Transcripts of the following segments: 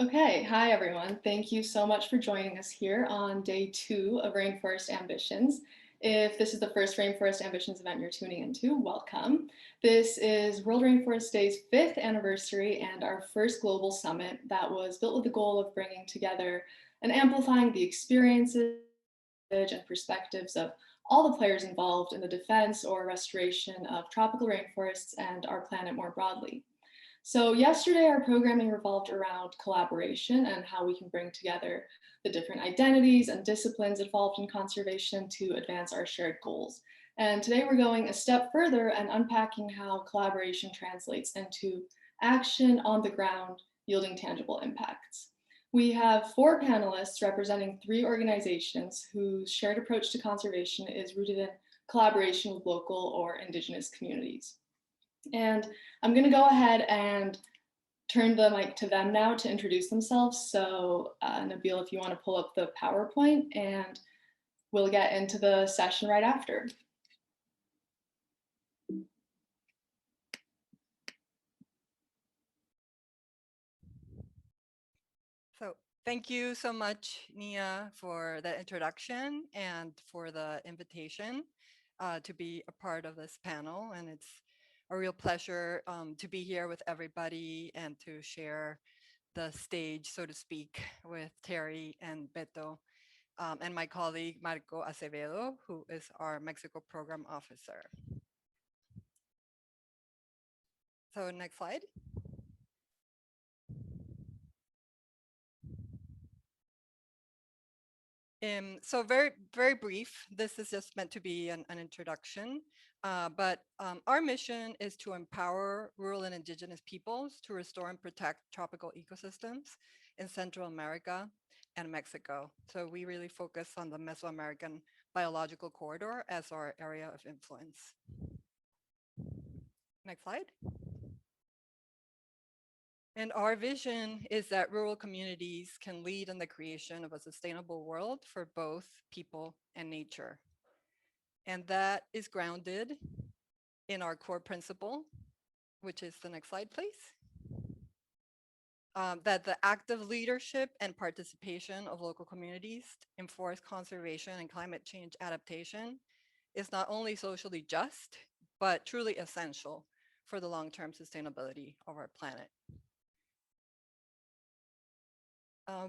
Okay, hi everyone. Thank you so much for joining us here on day 2 of Rainforest Ambitions. If this is the first Rainforest Ambitions event you're tuning into, welcome. This is World Rainforest Day's 5th anniversary and our first global summit that was built with the goal of bringing together and amplifying the experiences and perspectives of all the players involved in the defense or restoration of tropical rainforests and our planet more broadly. So yesterday, our programming revolved around collaboration and how we can bring together the different identities and disciplines involved in conservation to advance our shared goals. And today we're going a step further and unpacking how collaboration translates into action on the ground, yielding tangible impacts. We have 4 panelists representing 3 organizations whose shared approach to conservation is rooted in collaboration with local or Indigenous communities. And I'm going to go ahead and turn the mic to them now to introduce themselves. So Nabil, if you want to pull up the PowerPoint, and we'll get into the session right after. So thank you so much, Nia, for the introduction and for the invitation to be a part of this panel. And it's a real pleasure to be here with everybody and to share the stage, so to speak, with Terry and Beto and my colleague, Marco Acevedo, who is our Mexico Program Officer. So next slide. So very brief. This is just meant to be an introduction, but our mission is to empower rural and indigenous peoples to restore and protect tropical ecosystems in Central America and Mexico. So we really focus on the Mesoamerican biological corridor as our area of influence. Next slide. And our vision is that rural communities can lead in the creation of a sustainable world for both people and nature. And that is grounded in our core principle, which is the next slide, please. That the active leadership and participation of local communities in forest conservation and climate change adaptation is not only socially just, but truly essential for the long-term sustainability of our planet.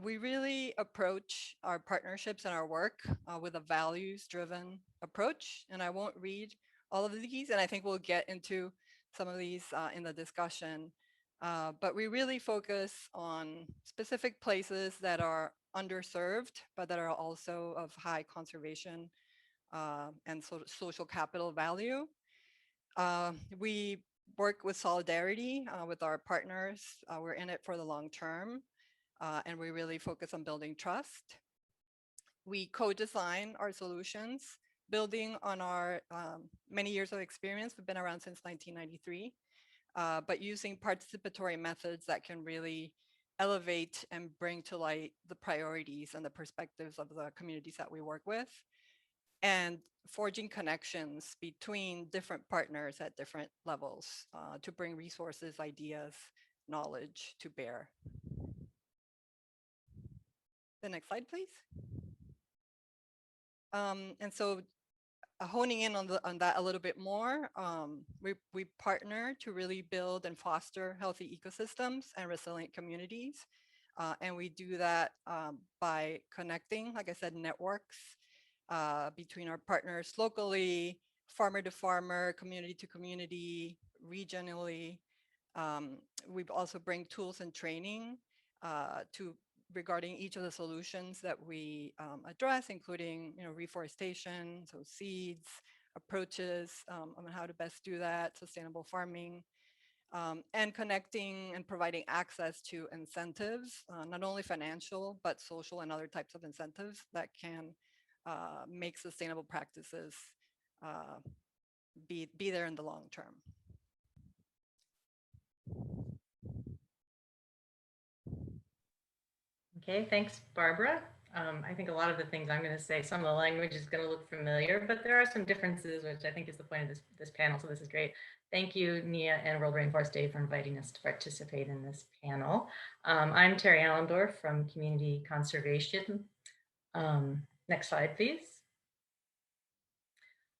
We really approach our partnerships and our work with a values-driven approach, and I won't read all of these, and I think we'll get into some of these in the discussion. But we really focus on specific places that are underserved, but that are also of high conservation and social capital value. We work with solidarity with our partners. We're in it for the long term. And we really focus on building trust. We co-design our solutions, building on our many years of experience. We've been around since 1993, but using participatory methods that can really elevate and bring to light the priorities and the perspectives of the communities that we work with, and forging connections between different partners at different levels to bring resources, ideas, knowledge to bear. The next slide, please. And so honing in on that a little bit more, we partner to really build and foster healthy ecosystems and resilient communities. And we do that by connecting, like I said, networks between our partners locally, farmer to farmer, community to community, regionally. We also bring tools and training regarding each of the solutions that we address, including reforestation, so seeds, approaches on how to best do that, sustainable farming, and connecting and providing access to incentives, not only financial, but social and other types of incentives that can make sustainable practices be there in the long term. Okay, thanks, Barbara. I think a lot of the things I'm going to say, some of the language is going to look familiar, but there are some differences, which I think is the point of this panel, so this is great. Thank you, Nia and World Rainforest Day, for inviting us to participate in this panel. I'm Terry Allendorf from Community Conservation. Next slide, please.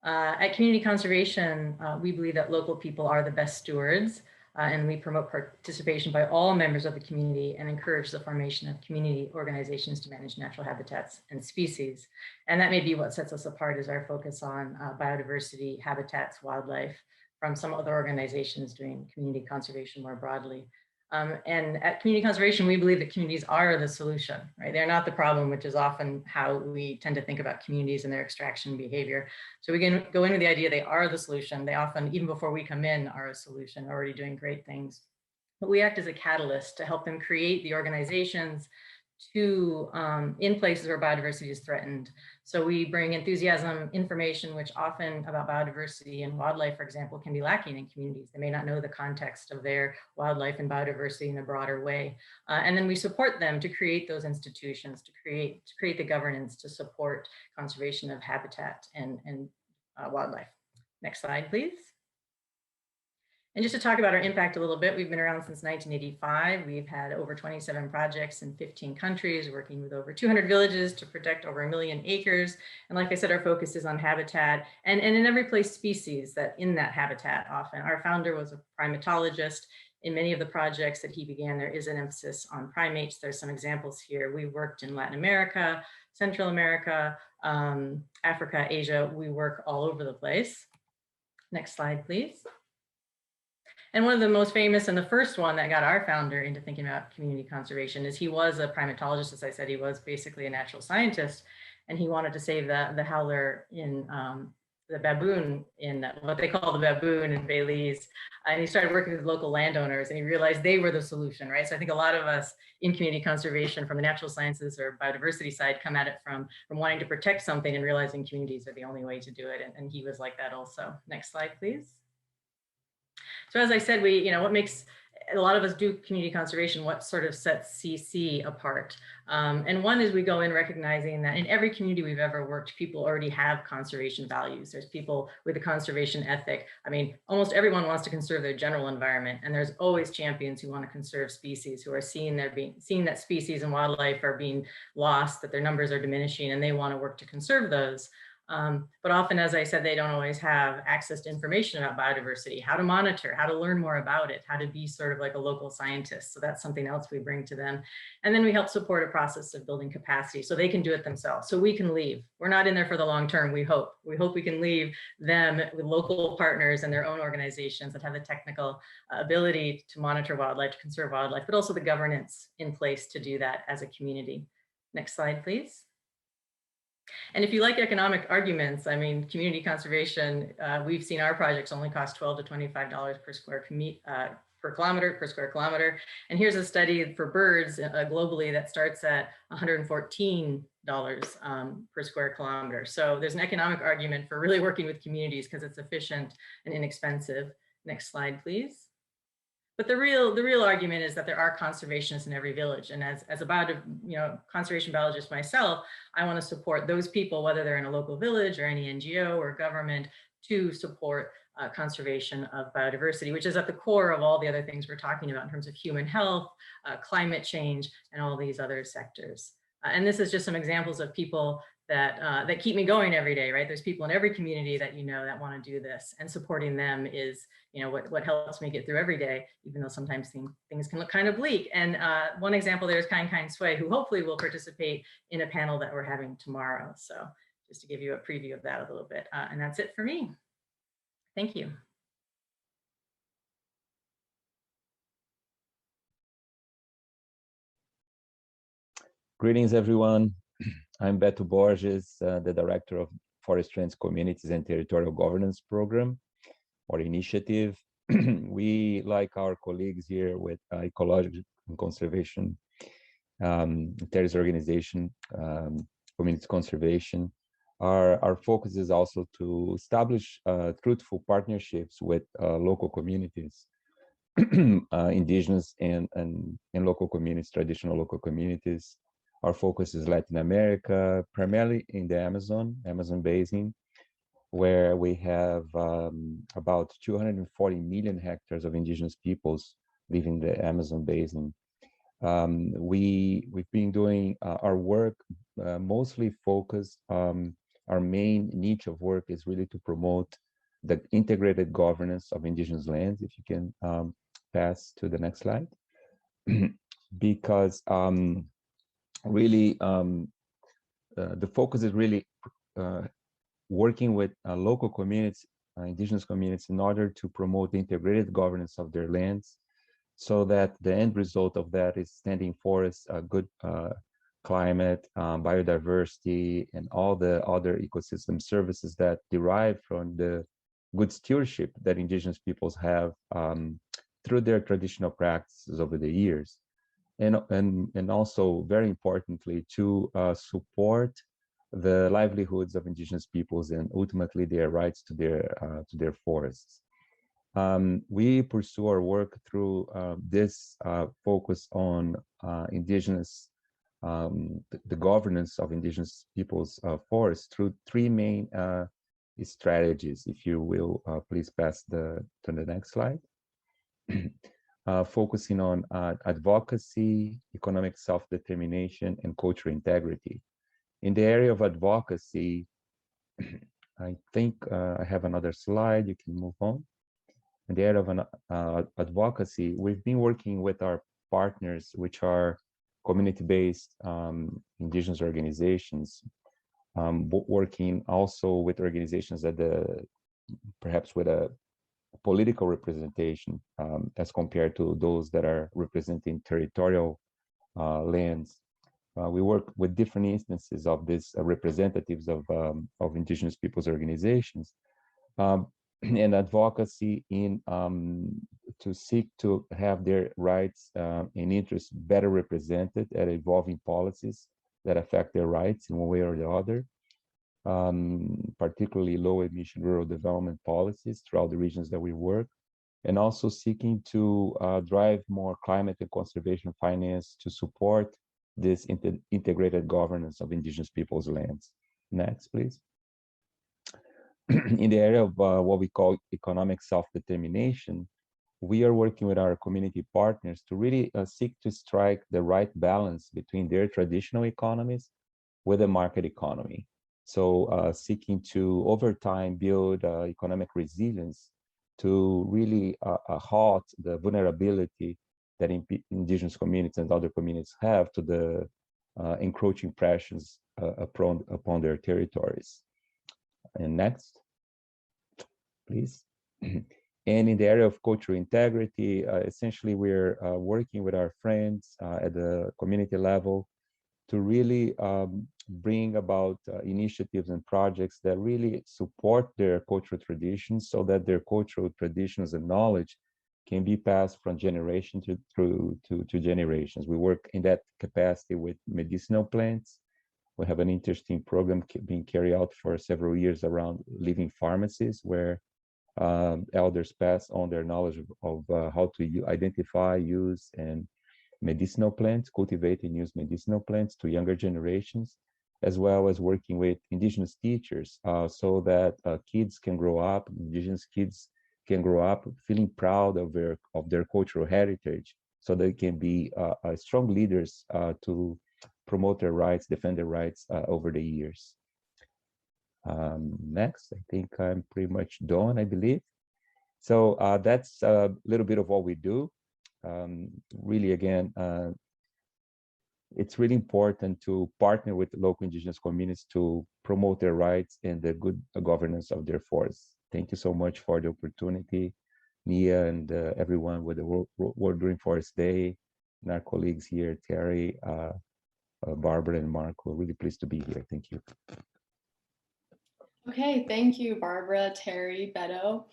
At Community Conservation, we believe that local people are the best stewards, and we promote participation by all members of the community and encourage the formation of community organizations to manage natural habitats and species. And that may be what sets us apart, is our focus on biodiversity, habitats, wildlife, from some other organizations doing community conservation more broadly. And at Community Conservation, we believe that communities are the solution, right? They're not the problem, which is often how we tend to think about communities and their extraction behavior. So we can go into the idea they are the solution. They often, even before we come in, are a solution, already doing great things. But we act as a catalyst to help them create the organizations to in places where biodiversity is threatened. So we bring enthusiasm, information, which often about biodiversity and wildlife, for example, can be lacking in communities. They may not know the context of their wildlife and biodiversity in a broader way. And then we support them to create those institutions, to create the governance to support conservation of habitat and wildlife. Next slide, please. And just to talk about our impact a little bit, we've been around since 1985. We've had over 27 projects in 15 countries, working with over 200 villages to protect over 1 million acres. And like I said, our focus is on habitat and in every place species that in that habitat often. Our founder was a primatologist. In many of the projects that he began, there is an emphasis on primates. There's some examples here. We worked in Latin America, Central America, Africa, Asia. We work all over the place. Next slide, please. And one of the most famous and the first one that got our founder into thinking about community conservation is he was a primatologist. As I said, he was basically a natural scientist, and he wanted to save the howler in the baboon in what they call the baboon in Belize. And he started working with local landowners, and he realized they were the solution, right? So I think a lot of us in community conservation from the natural sciences or biodiversity side come at it from wanting to protect something and realizing communities are the only way to do it. And he was like that also. Next slide, please. So as I said, what makes a lot of us do community conservation, what sort of sets CC apart? And one is we go in recognizing that in every community we've ever worked, people already have conservation values. There's people with a conservation ethic. I mean, almost everyone wants to conserve their general environment, and there's always champions who want to conserve species, who are seeing that species and wildlife are being lost, that their numbers are diminishing, and they want to work to conserve those. But often, as I said, they don't always have access to information about biodiversity, how to monitor, how to learn more about it, how to be sort of like a local scientist. So that's something else we bring to them. And then we help support a process of building capacity so they can do it themselves. So we can leave. We're not in there for the long term, we hope. We hope we can leave them with local partners and their own organizations that have the technical ability to monitor wildlife, to conserve wildlife, but also the governance in place to do that as a community. Next slide, please. And if you like economic arguments, I mean, community conservation, we've seen our projects only cost $12 to $25 per square kilometer. And here's a study for birds globally that starts at $114 per square kilometer. So there's an economic argument for really working with communities because it's efficient and inexpensive. Next slide, please. But the real argument is that there are conservationists in every village. And as a conservation biologist myself, I want to support those people, whether they're in a local village or any NGO or government, to support conservation of biodiversity, which is at the core of all the other things we're talking about in terms of human health, climate change, and all these other sectors. And this is just some examples of people that keep me going every day, right? There's people in every community that that want to do this, and supporting them is what helps me get through every day, even though sometimes things can look kind of bleak. And one example there is Kind Sway, who hopefully will participate in a panel that we're having tomorrow. So just to give you a preview of that a little bit. And that's it for me. Thank you. Greetings, everyone. I'm Beto Borges, the Director of Forest Lands Communities and Territorial Governance Program, or initiative. We, like our colleagues here with Ecologics and Conservation, Terry's organization, Community Conservation, our focus is also to establish truthful partnerships with local communities, indigenous and local communities, traditional local communities. Our focus is Latin America, primarily in the Amazon basin, where we have about 240 million hectares of indigenous peoples living in the Amazon basin. We've been doing our work mostly focused. Our main niche of work is really to promote the integrated governance of indigenous lands. If you can pass to the next slide, because really the focus is really working with local communities, indigenous communities, in order to promote the integrated governance of their lands, so that the end result of that is standing forests, good climate, biodiversity, and all the other ecosystem services that derive from the good stewardship that indigenous peoples have through their traditional practices over the years. And also, very importantly, to support the livelihoods of indigenous peoples and ultimately their rights to their forests. We pursue our work through this focus on indigenous, the governance of indigenous peoples' forests through three main strategies. If you will, please pass to the next slide. Focusing on advocacy, economic self-determination, and cultural integrity. In the area of advocacy, I think I have another slide. You can move on. In the area of advocacy, we've been working with our partners, which are community-based indigenous organizations, working also with organizations that perhaps with a political representation as compared to those that are representing territorial lands. We work with different instances of these representatives of indigenous peoples' organizations and advocacy in to seek to have their rights and interests better represented at evolving policies that affect their rights in one way or the other. Particularly low emission rural development policies throughout the regions that we work, and also seeking to drive more climate and conservation finance to support this integrated governance of indigenous peoples' lands. Next, please. In the area of what we call economic self-determination, we are working with our community partners to really seek to strike the right balance between their traditional economies with the market economy. So seeking to, over time, build economic resilience to really halt the vulnerability that indigenous communities and other communities have to the encroaching pressures upon their territories. And next, please. And in the area of cultural integrity, essentially we're working with our friends at the community level to really bring about initiatives and projects that really support their cultural traditions, so that their cultural traditions and knowledge can be passed from generation to generations. We work in that capacity with medicinal plants. We have an interesting program being carried out for several years around living pharmacies, where elders pass on their knowledge of how to identify, use, and medicinal plants, cultivate and use medicinal plants to younger generations, as well as working with indigenous teachers so that kids can grow up, indigenous kids can grow up feeling proud of their cultural heritage, so they can be strong leaders to promote their rights, defend their rights over the years. Next, I think I'm pretty much done, I believe. So that's a little bit of what we do. Really, again, it's really important to partner with local indigenous communities to promote their rights and the good governance of their forests. Thank you so much for the opportunity, Nia, and everyone with the World Rainforest Day, and our colleagues here, Terry, Barbara, and Mark. We're really pleased to be here. Thank you. Okay, thank you, Barbara, Terry, Beto,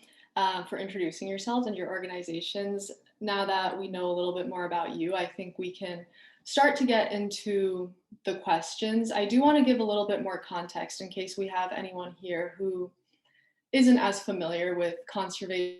for introducing yourselves and your organizations. Now that we know a little bit more about you, I think we can start to get into the questions. I do want to give a little bit more context in case we have anyone here who isn't as familiar with conservation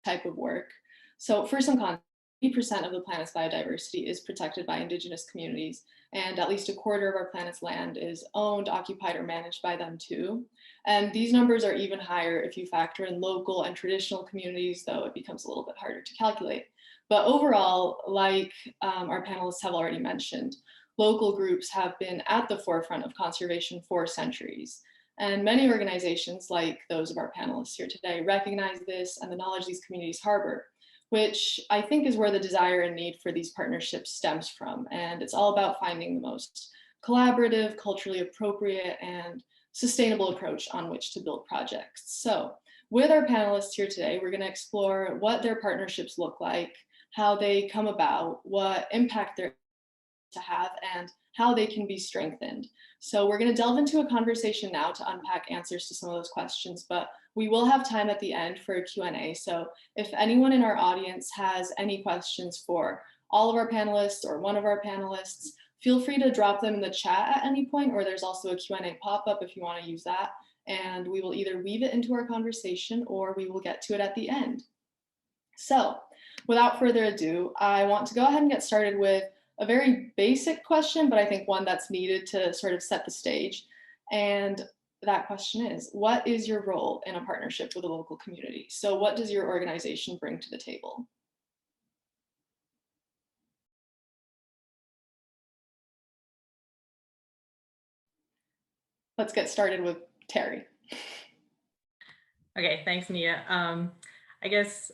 type of work. So for some context, 80% of the planet's biodiversity is protected by indigenous communities, and at least a quarter of our planet's land is owned, occupied, or managed by them too. And these numbers are even higher if you factor in local and traditional communities, though it becomes a little bit harder to calculate. But overall, like our panelists have already mentioned, local groups have been at the forefront of conservation for centuries. And many organizations, like those of our panelists here today, recognize this and the knowledge these communities harbor, which I think is where the desire and need for these partnerships stems from. And it's all about finding the most collaborative, culturally appropriate, and sustainable approach on which to build projects. So with our panelists here today, we're going to explore what their partnerships look like, how they come about, what impact they're to have, and how they can be strengthened. So we're going to delve into a conversation now to unpack answers to some of those questions, but we will have time at the end for a Q&A. So if anyone in our audience has any questions for all of our panelists or one of our panelists, feel free to drop them in the chat at any point, or there's also a Q&A pop-up if you want to use that. And we will either weave it into our conversation or we will get to it at the end. So without further ado, I want to go ahead and get started with a very basic question, but I think one that's needed to sort of set the stage. And that question is, what is your role in a partnership with a local community? So what does your organization bring to the table? Let's get started with Terry. Okay, thanks, Nia.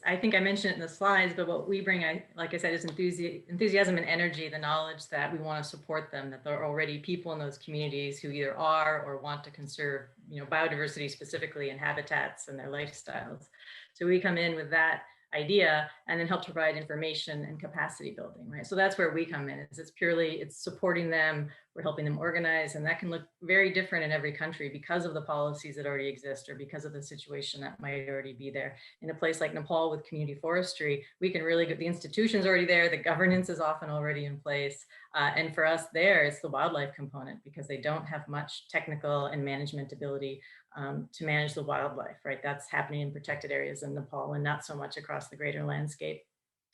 I think I mentioned it in the slides, but what we bring, like I said, is enthusiasm and energy, the knowledge that we want to support them, that there are already people in those communities who either are or want to conserve, biodiversity specifically and habitats and their lifestyles. So we come in with that idea and then help to provide information and capacity building, right? So that's where we come in. It's supporting them, we're helping them organize, and that can look very different in every country because of the policies that already exist or because of the situation that might already be there. In a place like Nepal with community forestry, we can really get the institutions already there, the governance is often already in place. And for us there, it's the wildlife component because they don't have much technical and management ability to manage the wildlife, right? That's happening in protected areas in Nepal and not so much across the greater landscape.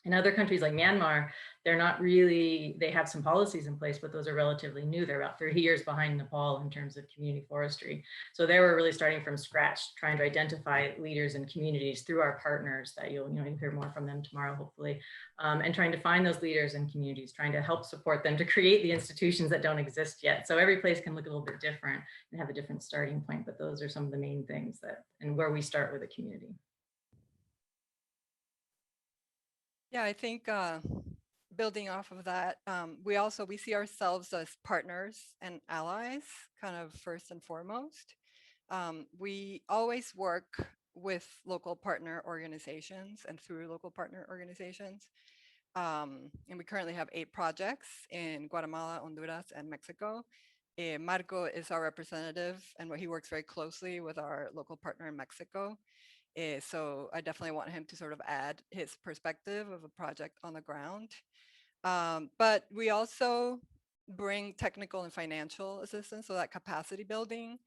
In other countries like Myanmar, they have some policies in place, but those are relatively new. They're about 30 years behind Nepal in terms of community forestry. So they were really starting from scratch, trying to identify leaders and communities through our partners that you'll hear more from them tomorrow, hopefully, and trying to find those leaders and communities, trying to help support them to create the institutions that don't exist yet. So every place can look a little bit different and have a different starting point, but those are some of the main things and where we start with a community. Yeah, I think building off of that, we see ourselves as partners and allies, kind of first and foremost. We always work with local partner organizations and through local partner organizations. And we currently have 8 projects in Guatemala, Honduras, and Mexico. Marco is our representative, and he works very closely with our local partner in Mexico. So I definitely want him to sort of add his perspective of a project on the ground. But we also bring technical and financial assistance, so that capacity building,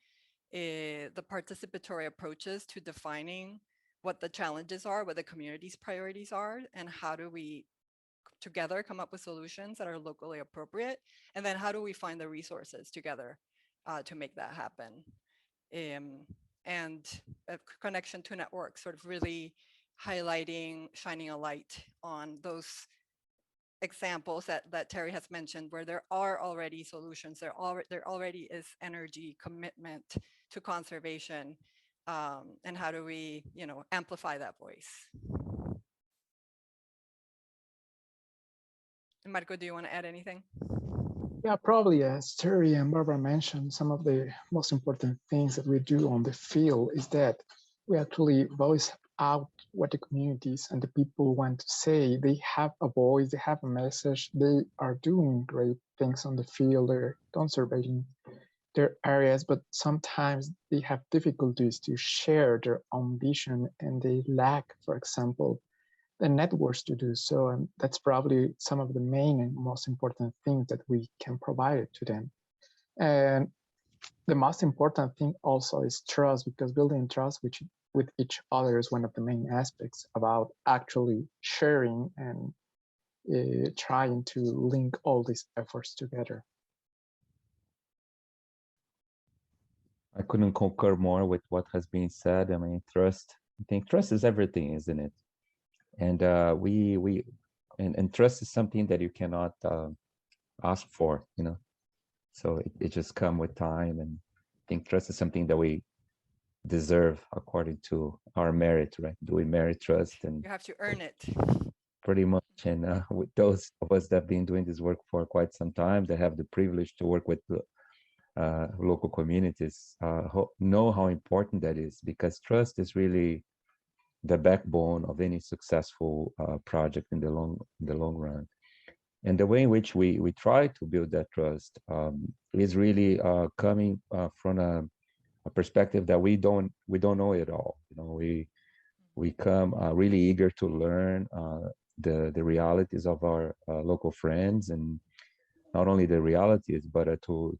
the participatory approaches to defining what the challenges are, what the community's priorities are, and how do we together come up with solutions that are locally appropriate, and then how do we find the resources together to make that happen. And a connection to networks, sort of really highlighting, shining a light on those examples that Terry has mentioned, where there are already solutions, there already is energy, commitment to conservation, and how do we, amplify that voice. Marco, do you want to add anything? Yeah, probably as Terry and Barbara mentioned, some of the most important things that we do on the field is that we actually voice out what the communities and the people want to say. They have a voice, they have a message, they are doing great things on the field, they're conserving their areas, but sometimes they have difficulties to share their own vision and they lack, for example, the networks to do so. And that's probably some of the main and most important things that we can provide to them. And the most important thing also is trust, because building trust with each other is one of the main aspects about actually sharing and trying to link all these efforts together. I couldn't concur more with what has been said. I mean, trust. I think trust is everything, isn't it? And and trust is something that you cannot ask for, you know. So it just come with time, and I think trust is something that we deserve according to our merit, right? Do we merit trust? And You have to earn it. pretty much. And with those of us that have been doing this work for quite some time, that have the privilege to work with local communities, know how important that is, because trust is really the backbone of any successful project in the long run. And the way in which we try to build that trust is really coming from a perspective that we don't know it all. You know, we come really eager to learn the realities of our local friends, and not only the realities, but to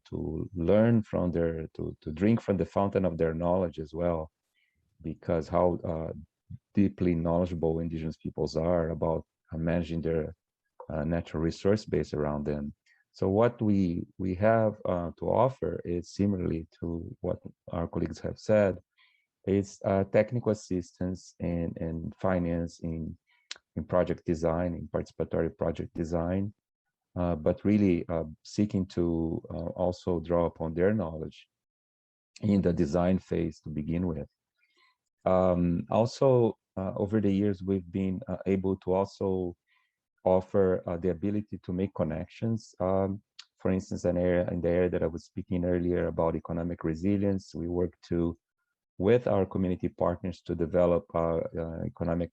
learn from to drink from the fountain of their knowledge as well, because how deeply knowledgeable indigenous peoples are about managing their natural resource base around them. So what we have to offer is similarly to what our colleagues have said, is technical assistance and finance in project design, in participatory project design, but really seeking to also draw upon their knowledge in the design phase to begin with. Also, over the years, we've been able to also offer the ability to make connections. For instance, in the area that I was speaking earlier about economic resilience, we work with our community partners to develop economic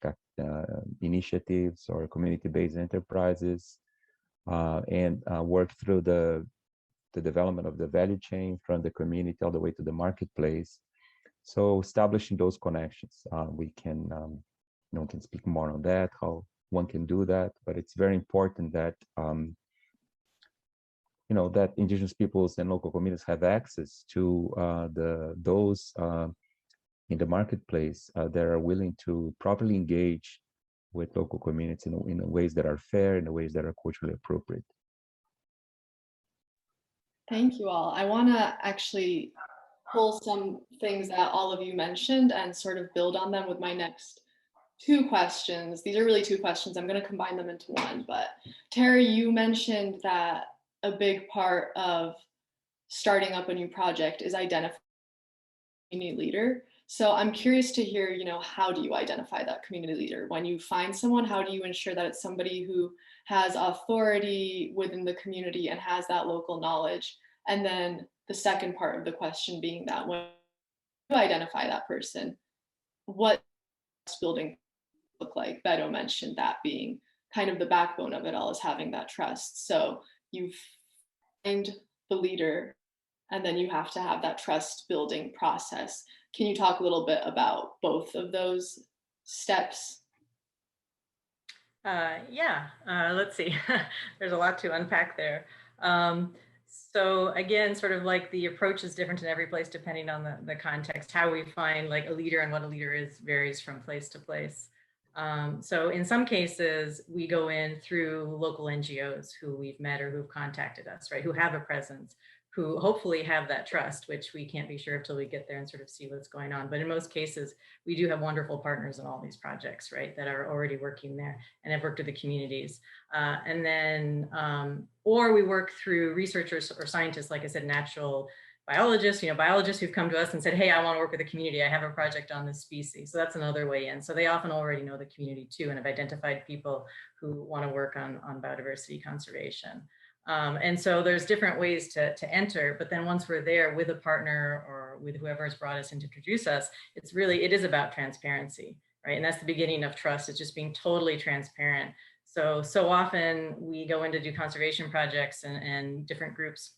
initiatives or community-based enterprises, and work through the development of the value chain from the community all the way to the marketplace. So establishing those connections, we can, no one can speak more on that, how one can do that, but it's very important that that indigenous peoples and local communities have access to those in the marketplace that are willing to properly engage with local communities in ways that are fair, in ways that are culturally appropriate. Thank you all. I want to actually pull some things that all of you mentioned and sort of build on them with my next two questions. These are really two questions. I'm going to combine them into one. But Terry, you mentioned that a big part of starting up a new project is identifying a community leader. So I'm curious to hear, how do you identify that community leader? When you find someone, how do you ensure that it's somebody who has authority within the community and has that local knowledge? And then the second part of the question being that when you identify that person, what building look like? Beto mentioned that being kind of the backbone of it all, is having that trust. So you find the leader, and then you have to have that trust building process. Can you talk a little bit about both of those steps? Let's see. There's a lot to unpack there. So again, sort of like the approach is different in every place depending on the context. How we find like a leader and what a leader is varies from place to place. So in some cases, we go in through local NGOs who we've met or who've contacted us, right? Who have a presence, who hopefully have that trust, which we can't be sure until we get there and sort of see what's going on. But in most cases, we do have wonderful partners in all these projects, right, that are already working there and have worked with the communities. Or we work through researchers or scientists, like I said, natural biologists, biologists who've come to us and said, hey, I want to work with the community. I have a project on this species. So that's another way in. So they often already know the community too, and have identified people who want to work on biodiversity conservation. And so there's different ways to enter, but then once we're there with a partner or with whoever has brought us in to introduce us, it is about transparency, right? And that's the beginning of trust. It's just being totally transparent. So often we go in to do conservation projects and different groups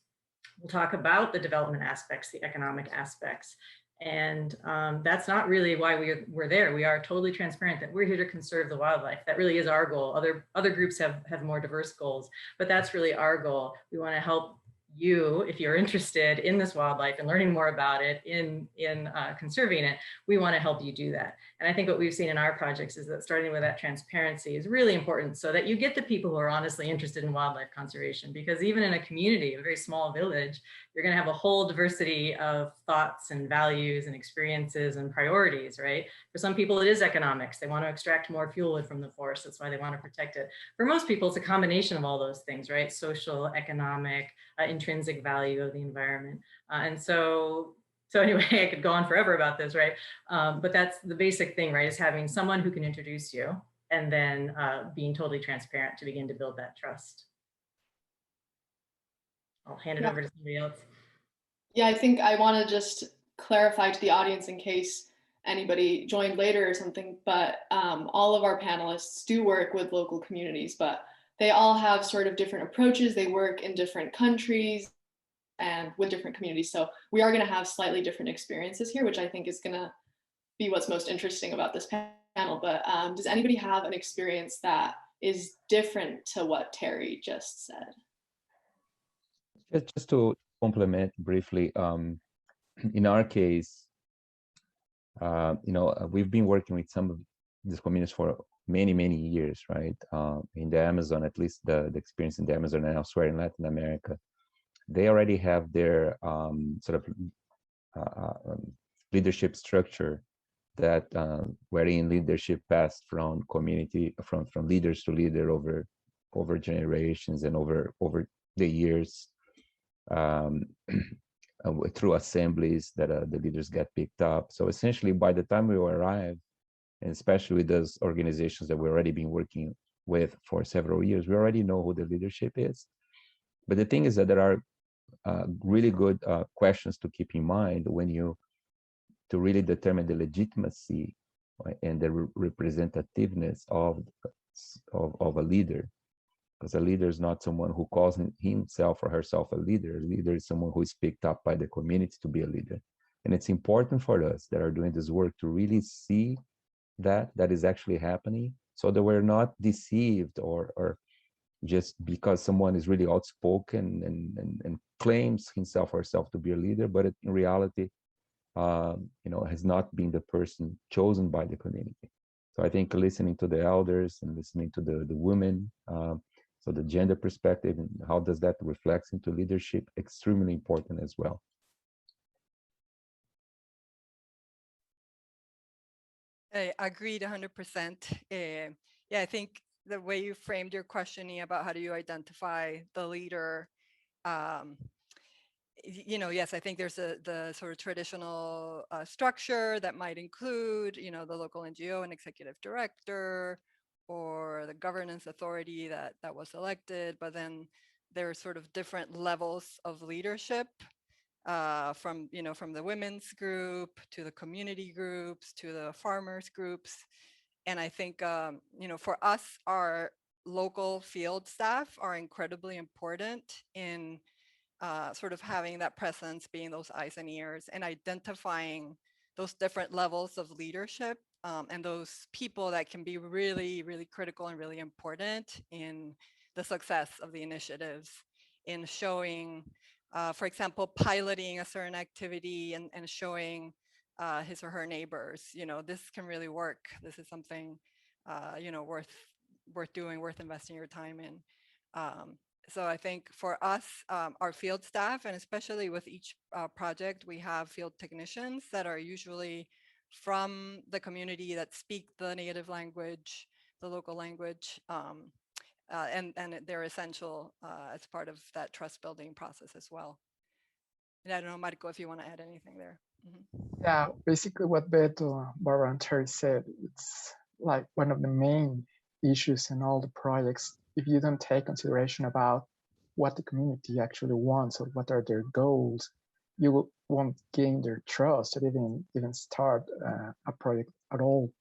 will talk about the development aspects, the economic aspects. And that's not really why we're there. We are totally transparent that we're here to conserve the wildlife. That really is our goal. Other groups have more diverse goals, but that's really our goal. We want to help you, if you're interested in this wildlife and learning more about it, in conserving it, we want to help you do that. And I think what we've seen in our projects is that starting with that transparency is really important so that you get the people who are honestly interested in wildlife conservation, because even in a community, a very small village, you're going to have a whole diversity of thoughts and values and experiences and priorities, right? For some people, it is economics. They want to extract more fuel wood from the forest. That's why they want to protect it. For most people, it's a combination of all those things, right? Social, economic, intrinsic value of the environment. And so anyway, I could go on forever about this, right? But that's the basic thing, right? Is having someone who can introduce you and then being totally transparent to begin to build that trust. I'll hand it over to somebody else. Yeah, I think I want to just clarify to the audience in case anybody joined later or something, but all of our panelists do work with local communities, but they all have sort of different approaches. They work in different countries and with different communities. So we are going to have slightly different experiences here, which I think is going to be what's most interesting about this panel. But does anybody have an experience that is different to what Terry just said? Just to complement briefly, in our case, we've been working with some of these communities for many, many years, right? In the Amazon, at least the experience in the Amazon and elsewhere in Latin America, they already have their sort of leadership structure that wherein leadership passed from community, from leaders to leader over generations and over the years, through assemblies that the leaders get picked up. So essentially, by the time we arrive, and especially with those organizations that we've already been working with for several years, we already know who the leadership is. But the thing is that there are really good questions to keep in mind when to really determine the legitimacy and the representativeness of a leader. Because a leader is not someone who calls himself or herself a leader. A leader is someone who is picked up by the community to be a leader. And it's important for us that are doing this work to really see that is actually happening, so that we're not deceived or just because someone is really outspoken and claims himself or herself to be a leader, but in reality, has not been the person chosen by the community. So I think listening to the elders and listening to the women, so the gender perspective and how does that reflect into leadership, extremely important as well. I agreed 100%. Yeah, I think the way you framed your questioning about how do you identify the leader, yes, I think there's the sort of traditional structure that might include, the local NGO and executive director or the governance authority that was elected, but then there are sort of different levels of leadership. From the women's group to the community groups to the farmers groups. And I think, for us, our local field staff are incredibly important in sort of having that presence, being those eyes and ears and identifying those different levels of leadership and those people that can be really, really critical and really important in the success of the initiatives, in showing for example, piloting a certain activity and showing his or her neighbors, this can really work. This is something, worth doing, worth investing your time in. So I think for us, our field staff, and especially with each project, we have field technicians that are usually from the community that speak the native language, the local language, and they're essential as part of that trust building process as well. And I don't know, Marco, if you want to add anything there. Yeah, basically what Beto, Barbara, and Terry said, it's like one of the main issues in all the projects. If you don't take consideration about what the community actually wants or what are their goals, you won't gain their trust or even start a project at all.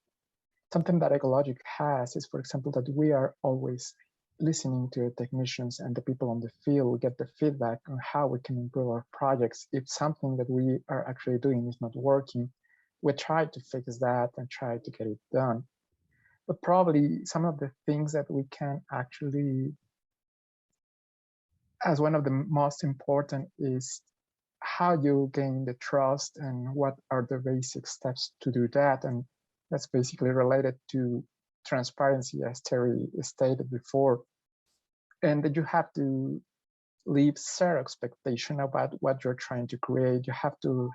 Something that EcoLogic has is, for example, that we are always listening to the technicians and the people on the field, get the feedback on how we can improve our projects. If something that we are actually doing is not working, we try to fix that and try to get it done. But probably some of the things that we can actually, as one of the most important, is how you gain the trust and what are the basic steps to do that. And That's basically related to transparency, as Terry stated before, and that you have to leave zero expectation about what you're trying to create. You have to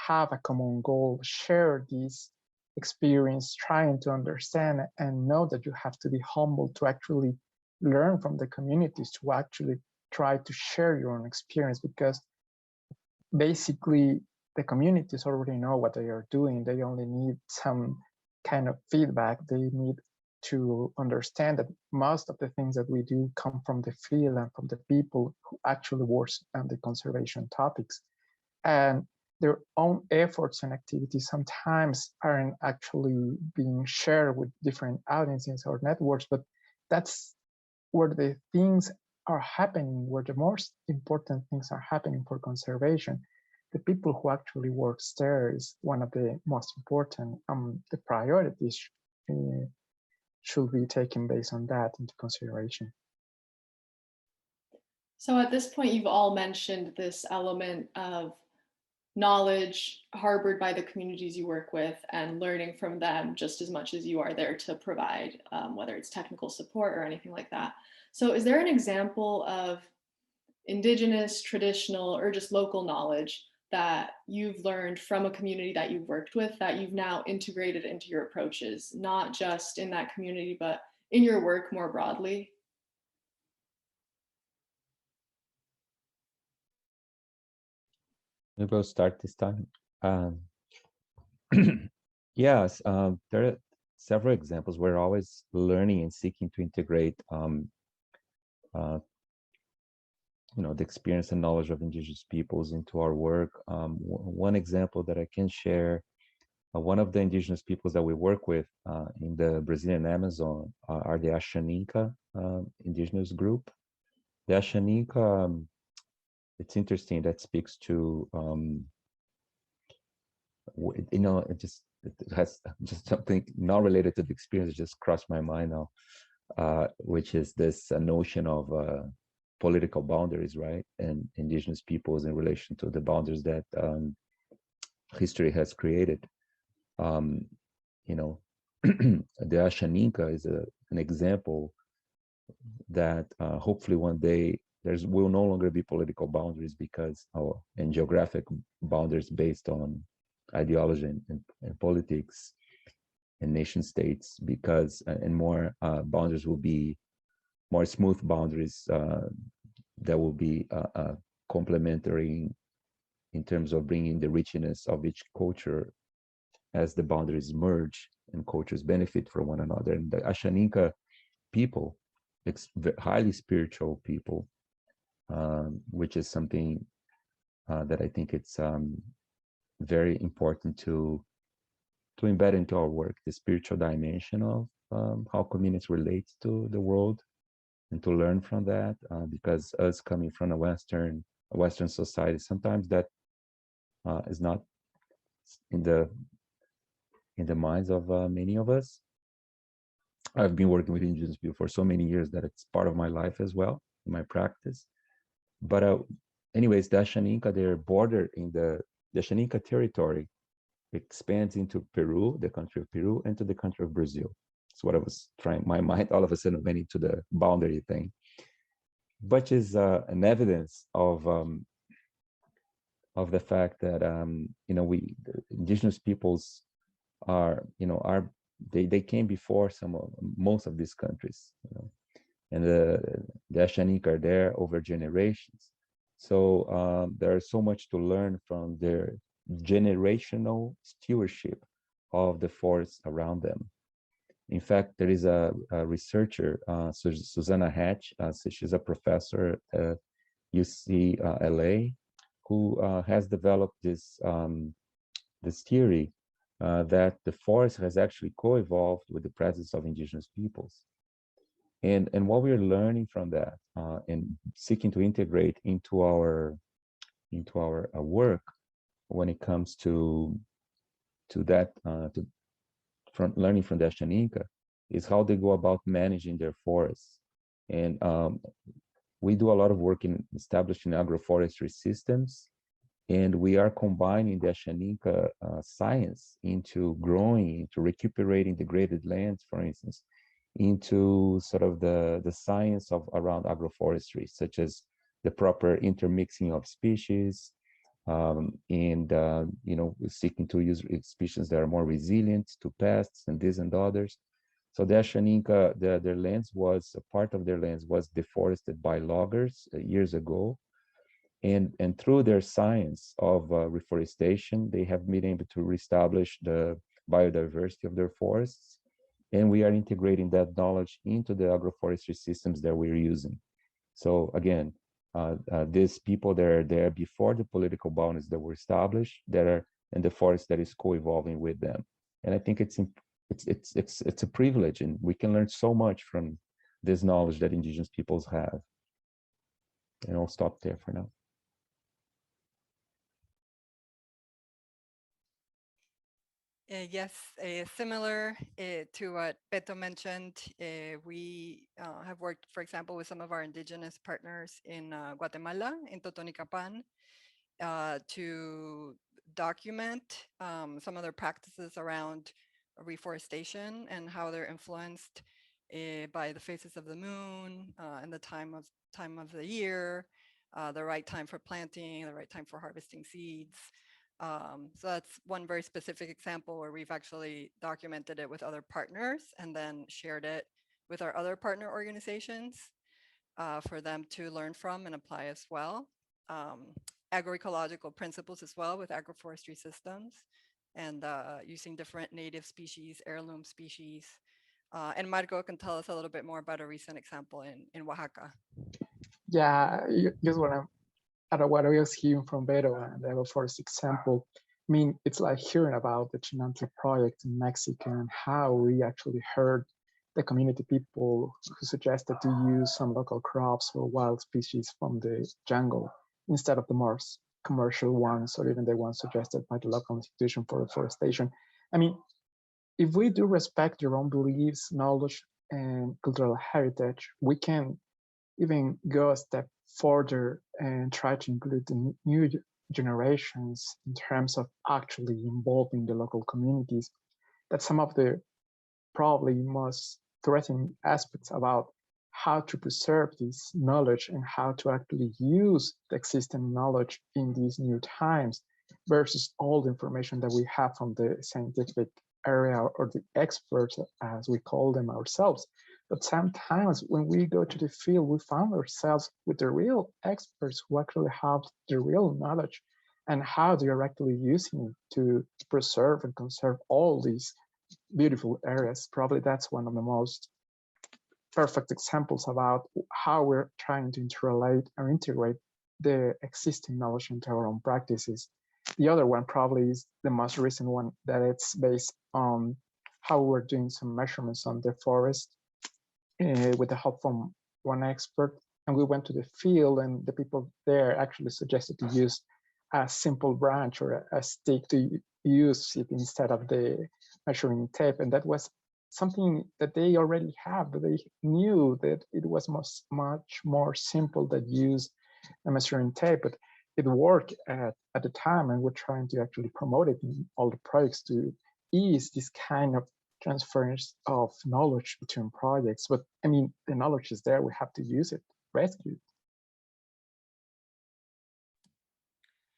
have a common goal, share this experience, trying to understand and know that you have to be humble to actually learn from the communities, to actually try to share your own experience, because basically the communities already know what they are doing. They only need some kind of feedback. They need to understand that most of the things that we do come from the field and from the people who actually work on the conservation topics. And their own efforts and activities sometimes aren't actually being shared with different audiences or networks, but that's where the things are happening, where the most important things are happening for conservation. The people who actually work there is one of the most important. The priorities should be taken based on that into consideration. So at this point, you've all mentioned this element of knowledge harbored by the communities you work with and learning from them just as much as you are there to provide, whether it's technical support or anything like that. So is there an example of Indigenous, traditional, or just local knowledge that you've learned from a community that you've worked with that you've now integrated into your approaches, not just in that community, but in your work more broadly? We will start this time. Yes, there are several examples. We're always learning and seeking to integrate the experience and knowledge of indigenous peoples into our work. One example that I can share, one of the indigenous peoples that we work with in the Brazilian Amazon are the Ashaninka indigenous group. The Ashaninka, it's interesting, that speaks to, it has just something not related to the experience, it just crossed my mind now, which is this notion of political boundaries, right? And indigenous peoples in relation to the boundaries that history has created. The Ashaninka is an example that hopefully one day will no longer be political boundaries because and geographic boundaries based on ideology and politics and nation states, because and more boundaries will be more smooth boundaries that will be complementary in terms of bringing the richness of each culture as the boundaries merge and cultures benefit from one another. And the Ashaninka people, it's highly spiritual people, which is something that I think it's very important to embed into our work, the spiritual dimension of how communities relate to the world, and to learn from that, because us coming from a Western society, sometimes that is not in the minds of many of us. I've been working with indigenous people for so many years that it's part of my life as well, in my practice. But anyways, the Ashaninka, their border in the Ashaninka territory expands into Peru, the country of Peru, and to the country of Brazil. That's what I was trying, my mind all of a sudden went into the boundary thing, which is an evidence of the fact that the indigenous peoples they came before most of these countries, and the Ashaninka are there over generations. So there is so much to learn from their generational stewardship of the forests around them. In fact, there is a researcher, Susanna Hatch, she's a professor at UCLA, who has developed this theory that the forest has actually co-evolved with the presence of indigenous peoples. And what we're learning from that and seeking to integrate into our work when it comes to that, from learning from the Ashaninka, is how they go about managing their forests. And we do a lot of work in establishing agroforestry systems And we are combining the Ashaninka science into growing, into recuperating degraded lands, for instance, into sort of the science of around agroforestry, such as the proper intermixing of species, and seeking to use species that are more resilient to pests and this and others. So the Ashaninka, their lands was, a part of their lands was deforested by loggers years ago. And through their science of reforestation, they have been able to reestablish the biodiversity of their forests. And we are integrating that knowledge into the agroforestry systems that we're using. So again, these people that are there before the political boundaries that were established, that are in the forest that is co-evolving with them. And I think it's a privilege, and we can learn so much from this knowledge that indigenous peoples have. And I'll stop there for now. Yes, similar to what Beto mentioned, we have worked, for example, with some of our indigenous partners in Guatemala, in Totonicapan, to document some of their practices around reforestation and how they're influenced by the phases of the moon and the time of the year, the right time for planting, the right time for harvesting seeds. So that's one very specific example where we've actually documented it with other partners and then shared it with our other partner organizations for them to learn from and apply as well. Agroecological principles as well with agroforestry systems and using different native species, heirloom species. And Marco can tell us a little bit more about a recent example in Oaxaca. Yeah, just what I was hearing from Beto and the Agroforest example, I mean, it's like hearing about the Chinantla project in Mexico and how we actually heard the community people who suggested to use some local crops or wild species from the jungle instead of the more commercial ones or even the ones suggested by the local institution for reforestation. I mean, if we do respect your own beliefs, knowledge, and cultural heritage, we can even go a step further and try to include the new generations in terms of actually involving the local communities. That's some of the probably most threatening aspects about how to preserve this knowledge and how to actually use the existing knowledge in these new times versus all the information that we have from the scientific area or the experts, as we call them ourselves. But sometimes when we go to the field, we found ourselves with the real experts who actually have the real knowledge and how they are actually using it to preserve and conserve all these beautiful areas. Probably that's one of the most perfect examples about how we're trying to interrelate or integrate the existing knowledge into our own practices. The other one probably is the most recent one, that it's based on how we're doing some measurements on the forest with the help from one expert. And we went to the field and the people there actually suggested to use a simple branch or a stick to use it instead of the measuring tape. And that was something that they already have. They knew that it was much more simple than use a measuring tape, but it worked at the time, and we're trying to actually promote it in all the projects to ease this kind of transference of knowledge between projects. But I mean, the knowledge is there, we have to use it, rescue it.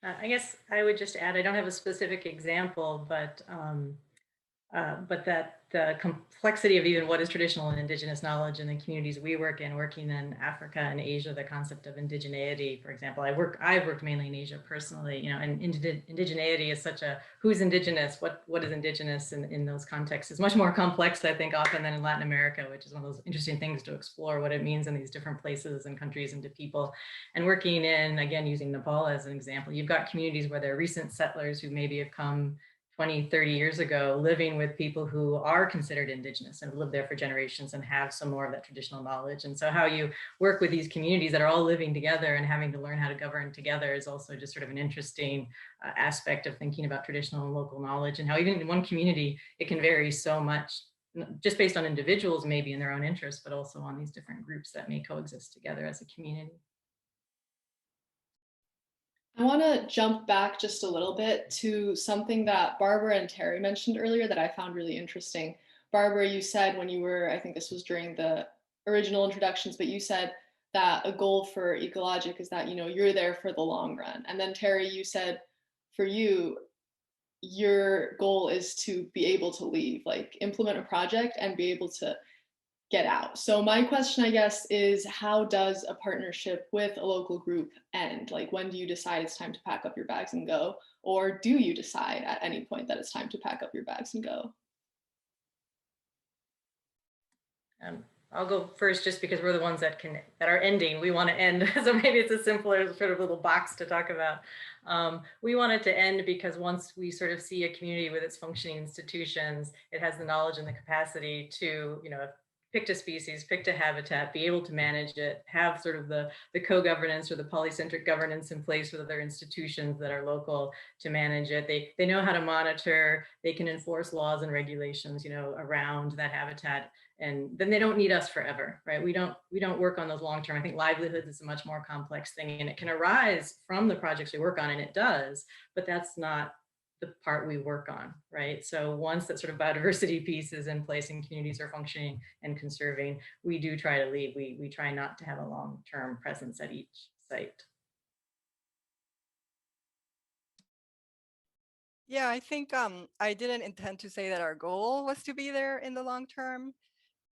I guess I would just add, I don't have a specific example, but that the complexity of even what is traditional and indigenous knowledge in the communities we work in, working in Africa and Asia, the concept of indigeneity, for example. I've worked mainly in Asia personally, and indigeneity is such a, who's indigenous, what is indigenous in those contexts is much more complex, I think, often than in Latin America, which is one of those interesting things to explore, what it means in these different places and countries and to people. And working in, again, using Nepal as an example, you've got communities where there are recent settlers who maybe have come 20, 30 years ago, living with people who are considered indigenous and have lived there for generations and have some more of that traditional knowledge. And so how you work with these communities that are all living together and having to learn how to govern together is also just sort of an interesting aspect of thinking about traditional and local knowledge, and how even in one community, it can vary so much, just based on individuals maybe in their own interests, but also on these different groups that may coexist together as a community. I want to jump back just a little bit to something that Barbara and Terry mentioned earlier that I found really interesting. Barbara, you said when you were, I think this was during the original introductions, but you said that a goal for Ecologic is that, you know, you're there for the long run. And then Terry, you said for you, your goal is to be able to leave, like implement a project and be able to get out. So my question, I guess, is how does a partnership with a local group end? Like, when do you decide it's time to pack up your bags and go? Or do you decide at any point that it's time to pack up your bags and go? I'll go first just because we're the ones that are ending. We want to end. So maybe it's a simpler sort of little box to talk about. We want it to end because once we sort of see a community with its functioning institutions, it has the knowledge and the capacity to, you know, pick a species, pick a habitat, be able to manage it, have sort of the co-governance or the polycentric governance in place with other institutions that are local to manage it. They know how to monitor, they can enforce laws and regulations, you know, around that habitat. And then they don't need us forever, right? We don't work on those long term. I think livelihoods is a much more complex thing, and it can arise from the projects we work on, and it does, but that's not the part we work on, right? So once that sort of biodiversity piece is in place and communities are functioning and conserving, we do try to leave. We try not to have a long-term presence at each site. Yeah, I think I didn't intend to say that our goal was to be there in the long term,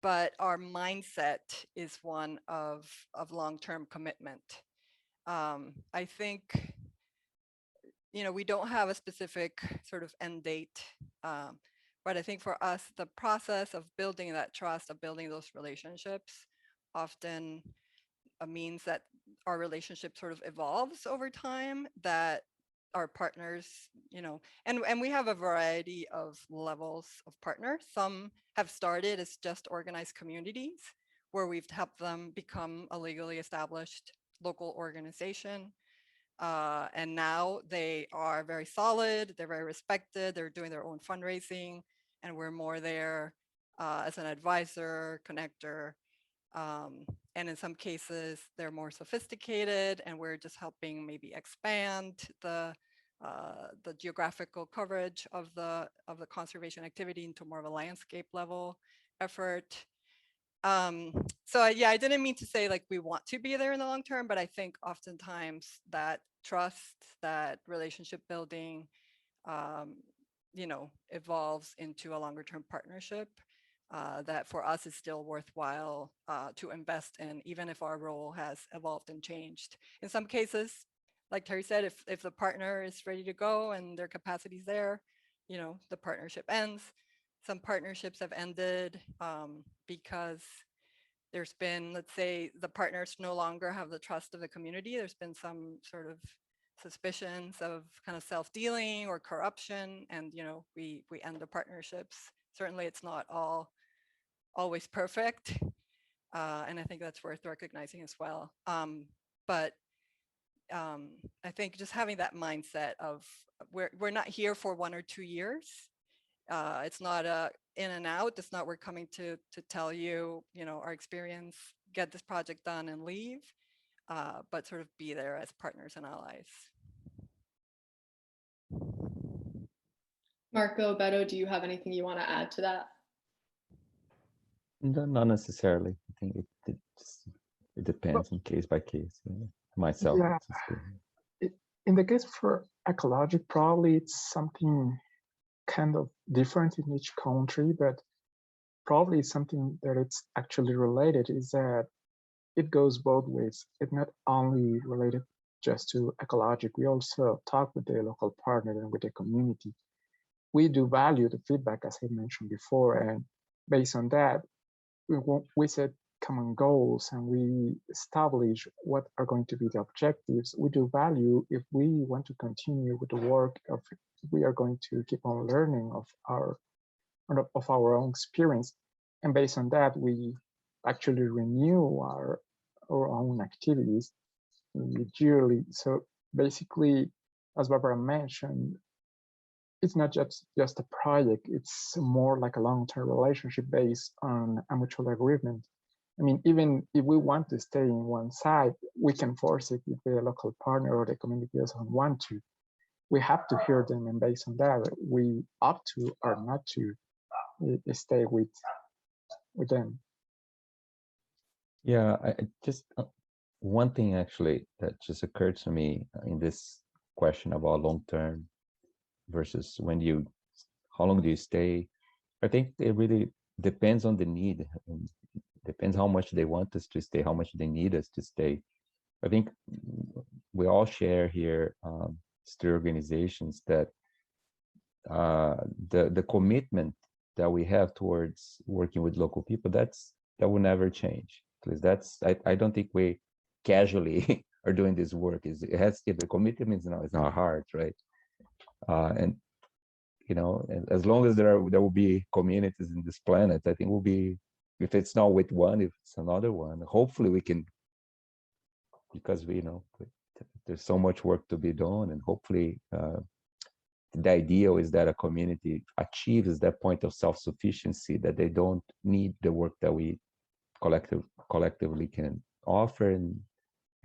but our mindset is one of long-term commitment. I think, you know, we don't have a specific sort of end date, but I think for us, the process of building that trust, of building those relationships, often means that our relationship sort of evolves over time, that our partners, you know, and we have a variety of levels of partners. Some have started as just organized communities where we've helped them become a legally established local organization. And now they are very solid, they're very respected, they're doing their own fundraising, and we're more there as an advisor, connector. And in some cases, they're more sophisticated, and we're just helping maybe expand the geographical coverage of the conservation activity into more of a landscape level effort. So yeah, I didn't mean to say like we want to be there in the long term, but I think oftentimes that trust, that relationship building, you know, evolves into a longer term partnership that for us is still worthwhile to invest in, even if our role has evolved and changed. In some cases, like Terry said, if the partner is ready to go and their capacity is there, you know, the partnership ends. Some partnerships have ended because there's been, let's say, the partners no longer have the trust of the community. There's been some sort of suspicions of kind of self-dealing or corruption, and you know, we end the partnerships. Certainly, it's not always perfect, and I think that's worth recognizing as well. But I think just having that mindset of we're not here for 1 or 2 years. It's not a in and out. It's not we're coming to tell you, you know, our experience, get this project done and leave, but sort of be there as partners and allies. Marco, Beto, do you have anything you want to add to that? Not necessarily. I think it depends on case by case. You know. Myself, yeah. In the case for EcoLogic, probably it's something kind of different in each country, but probably something that it's actually related is that it goes both ways. It's not only related just to EcoLogic. We also talk with the local partner and with the community. We do value the feedback, as I mentioned before, and based on that, we set common goals and we establish what are going to be the objectives. We do value if we want to continue with the work of, we are going to keep on learning of our own experience. And based on that, we actually renew our own activities yearly. So basically, as Barbara mentioned, it's not just a project, it's more like a long-term relationship based on a mutual agreement. I mean, even if we want to stay in one side, we can force it if the local partner or the community doesn't want to. We have to hear them, and based on that, we opt to or not to stay with them. Yeah, I just one thing actually that just occurred to me in this question about long term versus how long do you stay? I think it really depends on the need. Depends how much they want us to stay, how much they need us to stay. I think we all share here, three organizations, that the commitment that we have towards working with local people, that will never change. Because I don't think we casually are doing this work. It has to, the commitment is not hard, right? And as long as there will be communities in this planet, I think we'll be, if it's not with one, if it's another one, hopefully we can, because there's so much work to be done, and hopefully the ideal is that a community achieves that point of self-sufficiency, that they don't need the work that we collectively can offer, and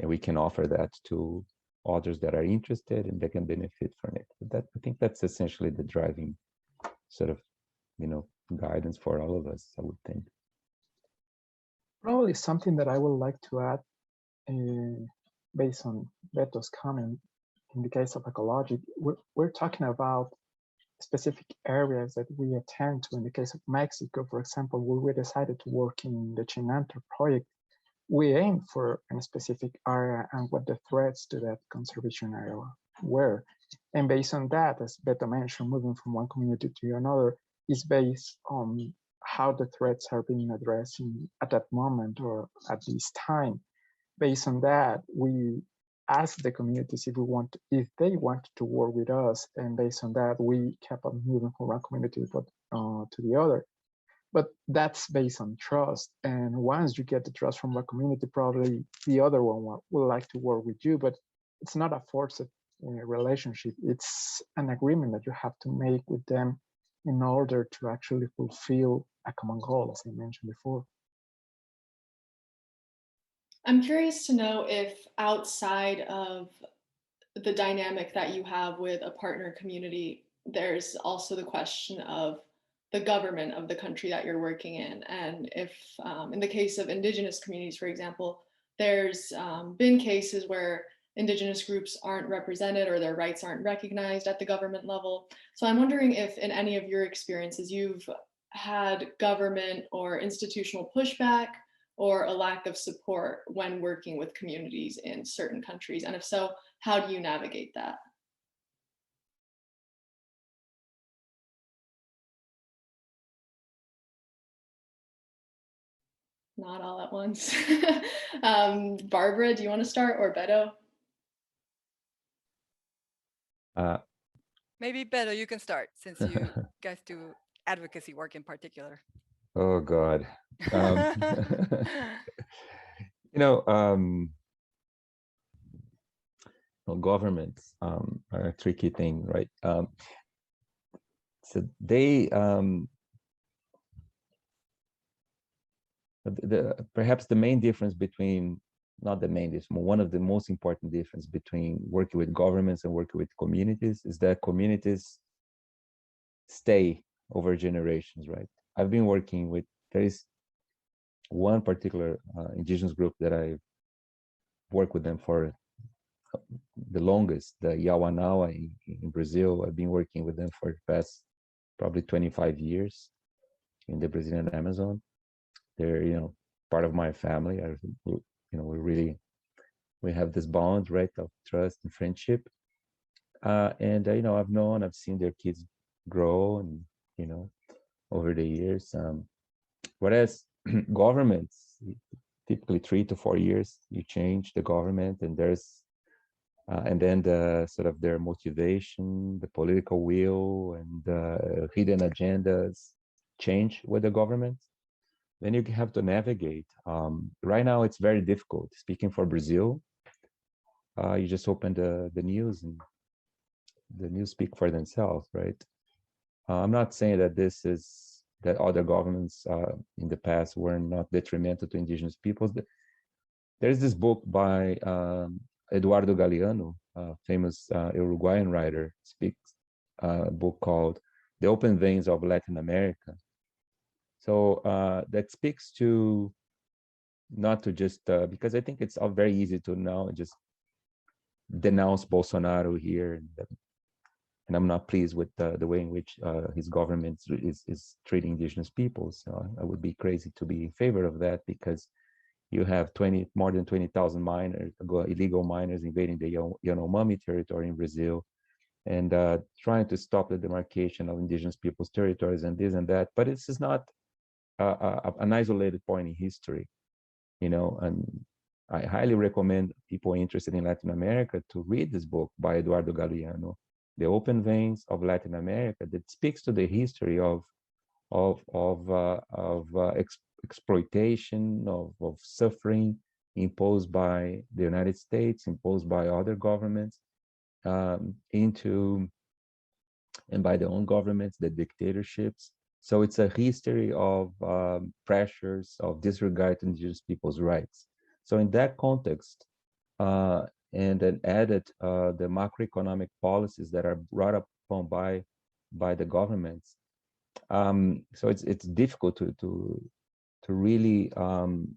we can offer that to others that are interested and they can benefit from it. But I think that's essentially the driving sort of guidance for all of us, I would think. Probably something that I would like to add, based on Beto's comment, in the case of EcoLogic, we're talking about specific areas that we attend to. In the case of Mexico, for example, where we decided to work in the Chinantro project, we aimed for a specific area and what the threats to that conservation area were. And based on that, as Beto mentioned, moving from one community to another is based on how the threats are being addressed at that moment or at this time. Based on that, we asked the communities if they wanted to work with us, and based on that, we kept on moving from one community to the other. But that's based on trust, and once you get the trust from one community, probably the other one will like to work with you. But it's not a forced relationship; it's an agreement that you have to make with them in order to actually fulfill a common goal, as I mentioned before. I'm curious to know if outside of the dynamic that you have with a partner community, there's also the question of the government of the country that you're working in. And if in the case of Indigenous communities, for example, there's been cases where Indigenous groups aren't represented or their rights aren't recognized at the government level. So I'm wondering if in any of your experiences, you've had government or institutional pushback or a lack of support when working with communities in certain countries? And if so, how do you navigate that? Not all at once. Barbara, do you want to start, or Beto? Maybe Beto, you can start, since you guys do advocacy work in particular. Oh God. Governments are a tricky thing, right? So they perhaps the main difference between, not the main difference, one of the most important difference between working with governments and working with communities is that communities stay over generations, right? I've been working with, there is one particular indigenous group that I worked with them for the longest, the Yawanawa in Brazil. I've been working with them for the past probably 25 years in the Brazilian Amazon. They're, part of my family. We have this bond, right, of trust and friendship. And I've seen their kids grow, and over the years. Whereas governments, typically 3 to 4 years, you change the government, and and then the sort of their motivation, the political will, and the hidden agendas change with the government. Then you have to navigate. Right now, it's very difficult. Speaking for Brazil, you just open the news, and the news speak for themselves, right? I'm not saying that other governments in the past were not detrimental to indigenous peoples. There's this book by Eduardo Galeano, a famous Uruguayan writer, speaks a book called The Open Veins of Latin America. So that speaks to, not to just, because I think it's all very easy to now just denounce Bolsonaro here, and I'm not pleased with the way in which his government is treating indigenous peoples. So I would be crazy to be in favor of that, because you have more than 20,000 miners, illegal miners invading the Yanomami territory in Brazil, and trying to stop the demarcation of indigenous peoples' territories and this and that. But this is not an isolated point in history, you know, and I highly recommend people interested in Latin America to read this book by Eduardo Galeano, The Open Veins of Latin America, that speaks to the history of exploitation, of suffering imposed by the United States, imposed by other governments, and by their own governments, the dictatorships. So it's a history of pressures of disregard to indigenous people's rights. So in that context, and then added the macroeconomic policies that are brought upon by the governments. So it's difficult to really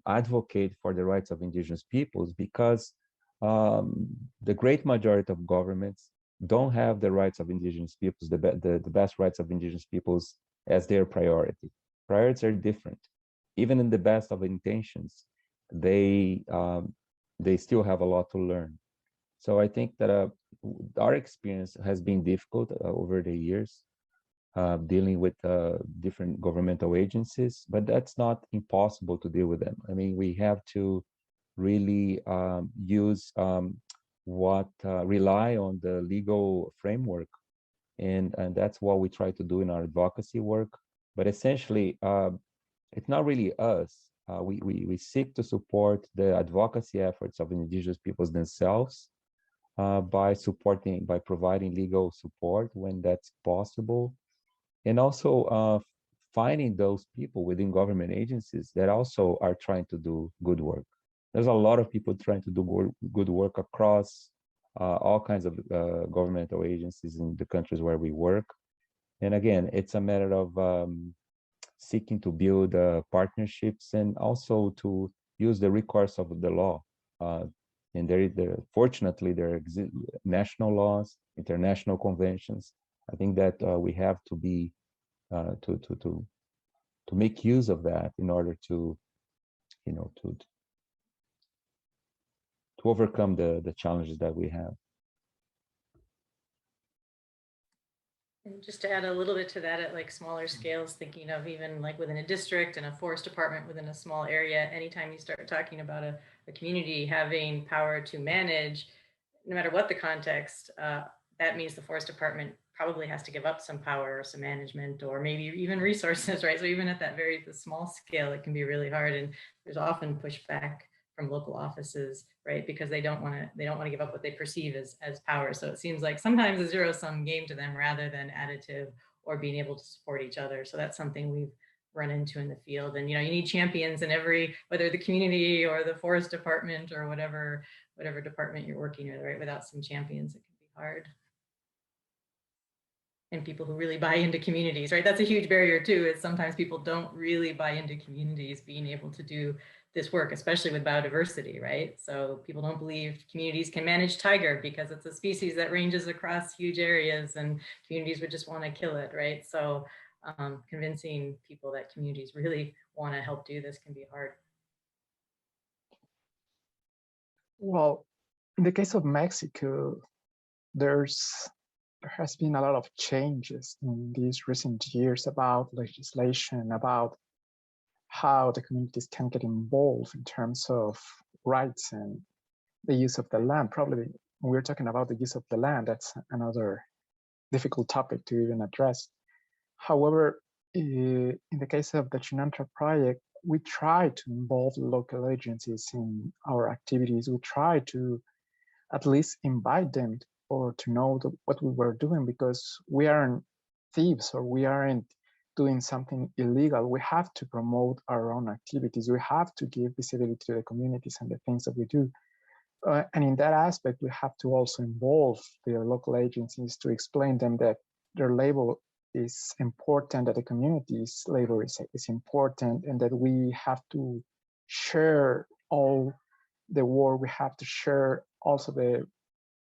advocate for the rights of indigenous peoples, because the great majority of governments don't have the rights of indigenous peoples, the best rights of indigenous peoples, as their priority. Priorities are different. Even in the best of intentions, they still have a lot to learn. So I think that our experience has been difficult over the years, dealing with different governmental agencies, but that's not impossible to deal with them. I mean, we have to really rely on the legal framework, and that's what we try to do in our advocacy work. But essentially, it's not really us. We seek to support the advocacy efforts of indigenous peoples themselves, by providing legal support when that's possible, and also finding those people within government agencies that also are trying to do good work. There's a lot of people trying to do good work across all kinds of governmental agencies in the countries where we work. And again, it's a matter of seeking to build partnerships, and also to use the recourse of the law. And fortunately, there exist national laws, international conventions. I think that we have to be to make use of that in order to, you know, to overcome the challenges that we have. And just to add a little bit to that, at like smaller scales, thinking of even like within a district and a forest department within a small area, anytime you start talking about a community having power to manage, no matter what the context, that means the forest department probably has to give up some power or some management, or maybe even resources, right? So even at that the small scale, it can be really hard, and there's often pushback from local offices, right? Because they don't want to give up what they perceive as power. So it seems like sometimes a zero-sum game to them rather than additive or being able to support each other. So that's something we've run into in the field. And you need champions in every, whether the community or the forest department or whatever department you're working with, right? Without some champions, it can be hard. And people who really buy into communities, right? That's a huge barrier too, is sometimes people don't really buy into communities being able to do this work, especially with biodiversity, right? So people don't believe communities can manage tiger because it's a species that ranges across huge areas, and communities would just want to kill it, right? So convincing people that communities really want to help do this can be hard. Well, in the case of Mexico, there has been a lot of changes in these recent years about legislation, about how the communities can get involved in terms of rights and the use of the land. Probably when we're talking about the use of the land, that's another difficult topic to even address. However, in the case of the Chinantra project, we try to involve local agencies in our activities. We try to at least invite them or to know what we were doing, because we aren't thieves or we aren't doing something illegal. We have to promote our own activities. We have to give visibility to the communities and the things that we do. And in that aspect, we have to also involve the local agencies to explain them that their labor is important, that the community's labor is important, and that we have to share all the work. We have to share also the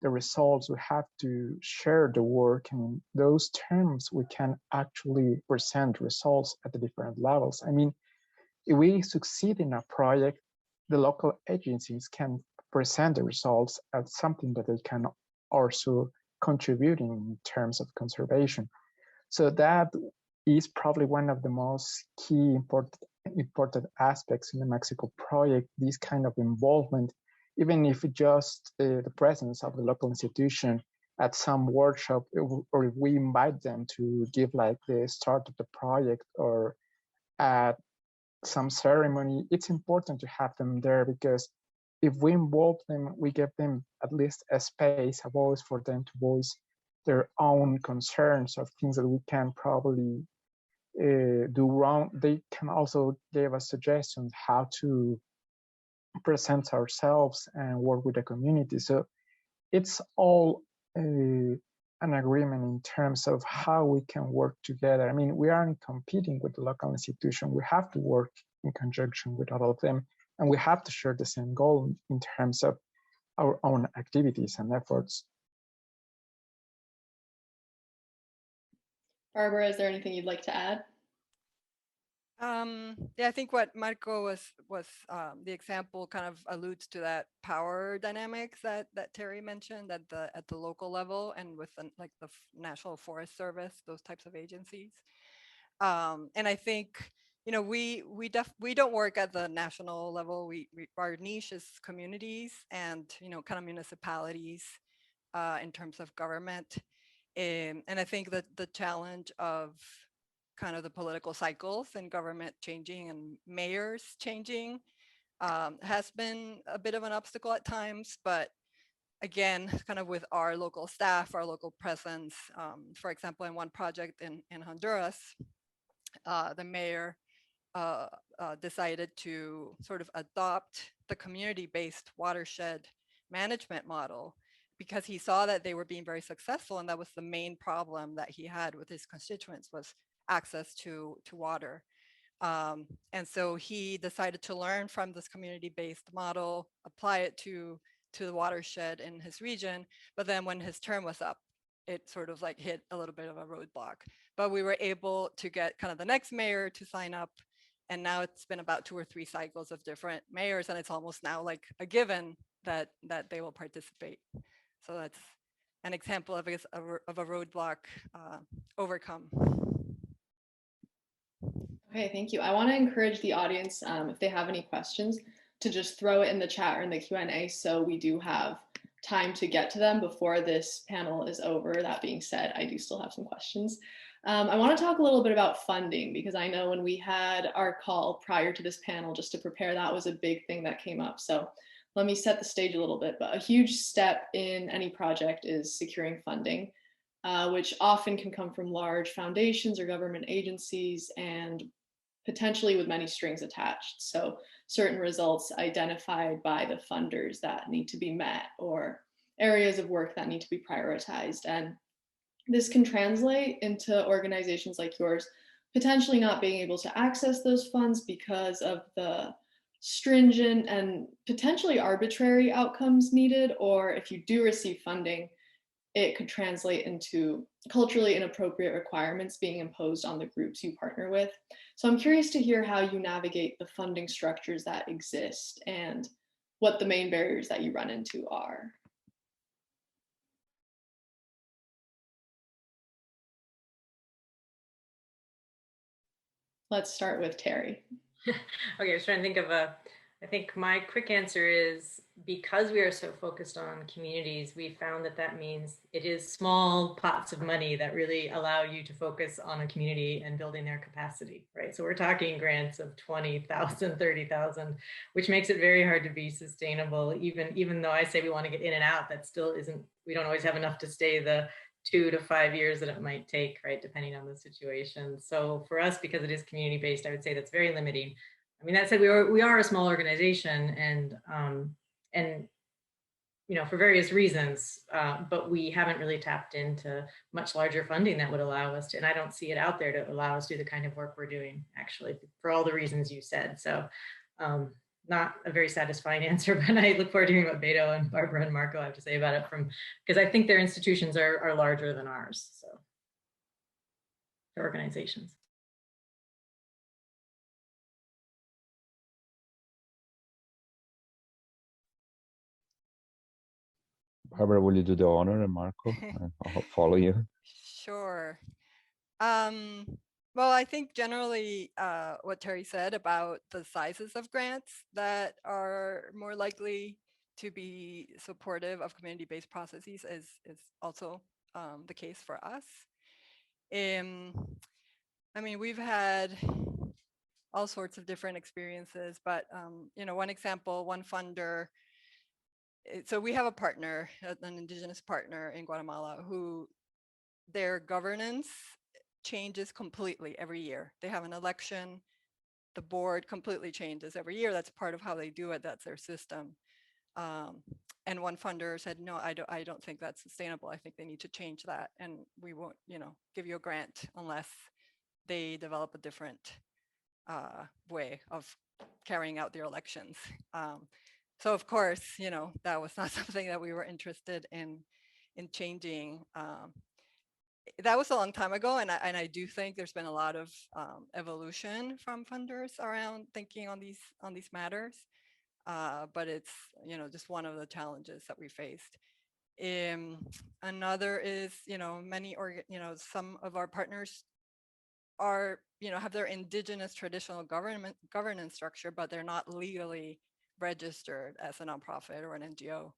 results. We have to share the work, and in those terms, we can actually present results at the different levels. I mean, if we succeed in a project, the local agencies can present the results as something that they can also contribute in terms of conservation. So that is probably one of the most key important aspects in the Mexico project, this kind of involvement, even if just the presence of the local institution at some workshop, or if we invite them to give like the start of the project or at some ceremony, it's important to have them there, because if we involve them, we give them at least a space, a voice for them to voice their own concerns of things that we can probably do wrong. They can also give us suggestions how to present ourselves and work with the community. So it's all an agreement in terms of how we can work together. I mean, we aren't competing with the local institution. We have to work in conjunction with all of them, and we have to share the same goal in terms of our own activities and efforts. Barbara, is there anything you'd like to add? Yeah, I think what Marco was the example kind of alludes to that power dynamics that Terry mentioned at the local level and with like the National Forest Service, those types of agencies. And I think, you know, we don't work at the national level. Our niche is communities and, you know, kind of municipalities in terms of government. And I think that the challenge of kind of the political cycles and government changing and mayors changing has been a bit of an obstacle at times. But again, kind of with our local staff, our local presence, for example, in one project in Honduras, the mayor decided to sort of adopt the community-based watershed management model because he saw that they were being very successful, and that was the main problem that he had with his constituents was access to water. And so he decided to learn from this community-based model, apply it to the watershed in his region. But then when his term was up, it sort of like hit a little bit of a roadblock. But we were able to get kind of the next mayor to sign up. And now it's been about 2 or 3 cycles of different mayors, and it's almost now like a given that they will participate. So that's an example of a roadblock overcome. Okay, thank you. I want to encourage the audience, if they have any questions, to just throw it in the chat or in the Q&A so we do have time to get to them before this panel is over. That being said, I do still have some questions. I want to talk a little bit about funding, because I know when we had our call prior to this panel just to prepare, that was a big thing that came up. So let me set the stage a little bit. But a huge step in any project is securing funding, which often can come from large foundations or government agencies and potentially with many strings attached. So certain results identified by the funders that need to be met or areas of work that need to be prioritized. And this can translate into organizations like yours potentially not being able to access those funds because of the stringent and potentially arbitrary outcomes needed, or if you do receive funding, it could translate into culturally inappropriate requirements being imposed on the groups you partner with. So I'm curious to hear how you navigate the funding structures that exist and what the main barriers that you run into are. Let's start with Terry. Okay, I was trying to think of I think my quick answer is, because we are so focused on communities, we found that means it is small pots of money that really allow you to focus on a community and building their capacity, right? So we're talking grants of 20,000, 30,000, which makes it very hard to be sustainable. Even though I say we want to get in and out, that still isn't, we don't always have enough to stay the 2 to 5 years that it might take, right, depending on the situation. So for us, because it is community-based, I would say that's very limiting. I mean, that said, we are a small organization, and for various reasons, but we haven't really tapped into much larger funding that would allow us to, and I don't see it out there to allow us to do the kind of work we're doing, actually, for all the reasons you said. So not a very satisfying answer, but I look forward to hearing what Beto and Barbara and Marco have to say about it, because I think their institutions are larger than ours, so their organizations. Barbara, will you do the honor, and Marco? I'll follow you. Sure. Well, I think generally what Terry said about the sizes of grants that are more likely to be supportive of community-based processes is also the case for us. I mean, we've had all sorts of different experiences, but one example, one funder. So we have a partner, an Indigenous partner in Guatemala, who their governance changes completely every year. They have an election, the board completely changes every year. That's part of how they do it. That's their system. And one funder said, no, I don't think that's sustainable. I think they need to change that. And we won't, give you a grant unless they develop a different way of carrying out their elections. So of course, that was not something that we were interested in changing. That was a long time ago, and I do think there's been a lot of evolution from funders around thinking on these matters. But it's just one of the challenges that we faced. Another is some of our partners are have their indigenous traditional governance structure, but they're not legally registered as a nonprofit or an NGO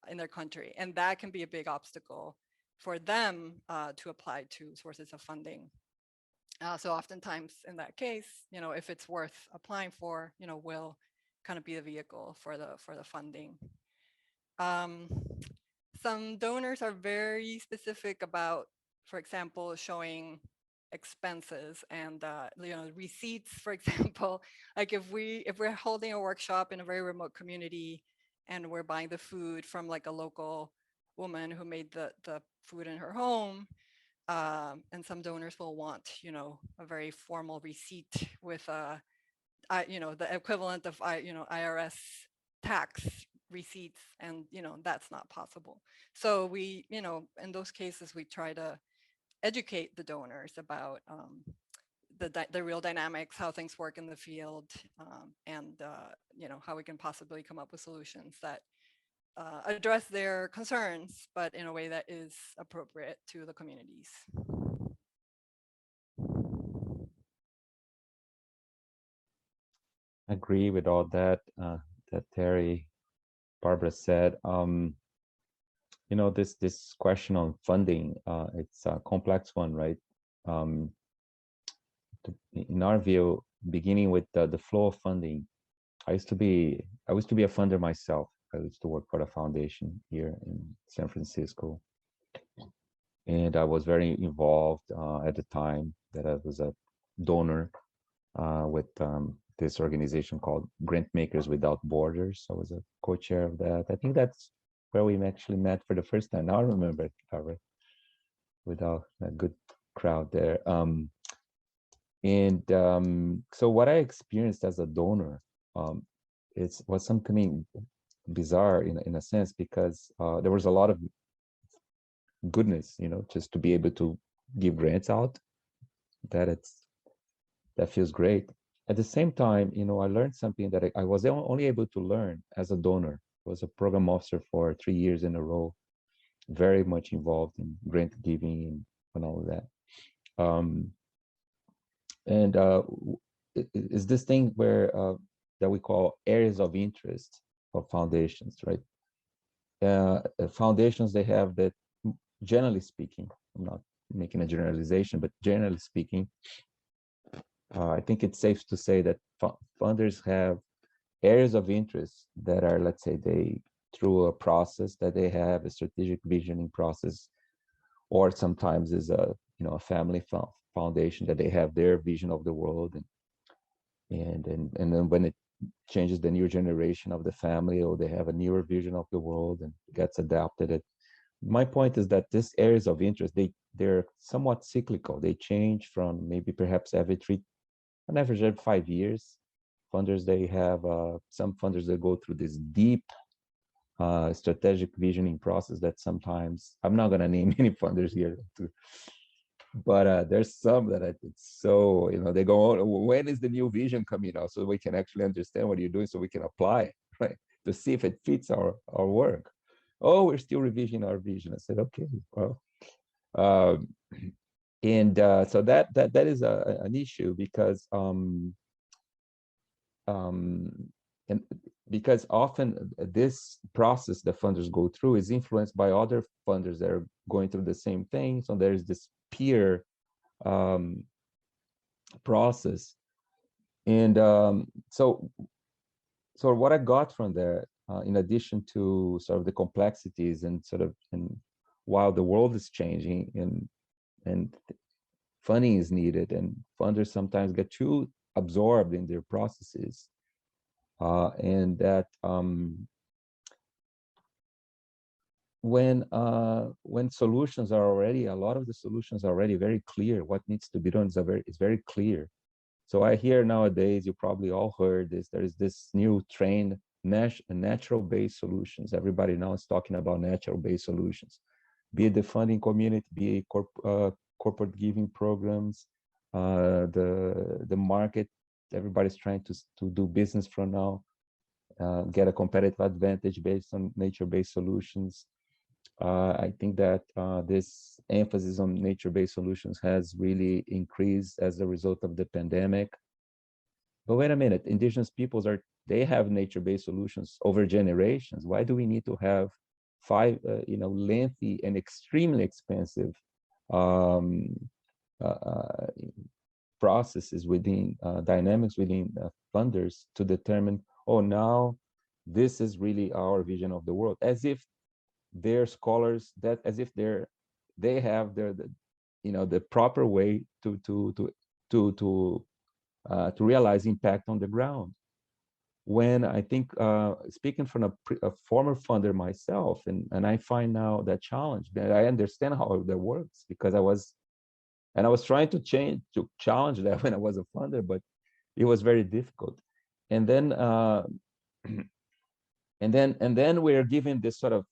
in their country, and that can be a big obstacle for them to apply to sources of funding. So oftentimes in that case, if it's worth applying for, we'll kind of be the vehicle for the funding. Some donors are very specific about, for example, showing expenses and receipts, for example. Like if we're holding a workshop in a very remote community and we're buying the food from like a local woman who made the food in her home, and some donors will want a very formal receipt with the equivalent of IRS tax receipts, and that's not possible. So we in those cases we try to educate the donors about the real dynamics, how things work in the field, and how we can possibly come up with solutions that address their concerns, but in a way that is appropriate to the communities. I agree with all that that Terry, Barbara said. This question on funding, it's a complex one, right? In our view, beginning with the flow of funding, I used to be a funder myself. I used to work for a foundation here in San Francisco, and I was very involved at the time that I was a donor with this organization called Grant Makers Without Borders. I was a co-chair of that. I think that's where we actually met for the first time. Now I remember it, with a good crowd there. So what I experienced as a donor, was something bizarre in a sense, because there was a lot of goodness, just to be able to give grants out. That feels great. At the same time, I learned something that I was only able to learn as a donor. I was a program officer for 3 years in a row, very much involved in grant giving and all of that. It's this thing where that we call areas of interest of foundations, right? Foundations, they have that, generally speaking, I'm not making a generalization, but generally speaking, I think it's safe to say that funders have areas of interest that are, let's say, through a process that they have, a strategic visioning process, or sometimes is a a family foundation that they have their vision of the world, and then when it changes the new generation of the family, or they have a newer vision of the world and gets adapted. My point is that these areas of interest, they're somewhat cyclical. They change from maybe perhaps on average every 5 years. Funders, they have some funders that go through this deep strategic visioning process that sometimes, I'm not going to name any funders here, but there's some that it's so, they go, oh, when is the new vision coming out, so we can actually understand what you're doing, so we can apply it, right, to see if it fits our work. Oh, we're still revisioning our vision. I said, okay, well, and so that is an issue, because and because often this process that funders go through is influenced by other funders that are going through the same thing. So there's this peer process, and so what I got from there, in addition to sort of the complexities and while the world is changing and funding is needed, and funders sometimes get too absorbed in their processes, and that when solutions are already, a lot of the solutions are already very clear, what needs to be done is very clear. So I hear nowadays, you probably all heard this, there is this new trend, natural-based solutions. Everybody now is talking about natural-based solutions, be it the funding community, be it corporate giving programs, the market. Everybody's trying to do business from now, get a competitive advantage based on nature-based solutions. I think that this emphasis on nature-based solutions has really increased as a result of the pandemic. But wait a minute, indigenous peoples they have nature-based solutions over generations. Why do we need to have lengthy and extremely expensive processes within dynamics within funders to determine, oh, now this is really our vision of the world, as if they're scholars, as if they have the proper way to realize impact on the ground. When I think, speaking from a former funder myself, and I find now that challenge, that I understand how that works, because I was trying to challenge that when I was a funder, but it was very difficult. And then and then we're given this sort of,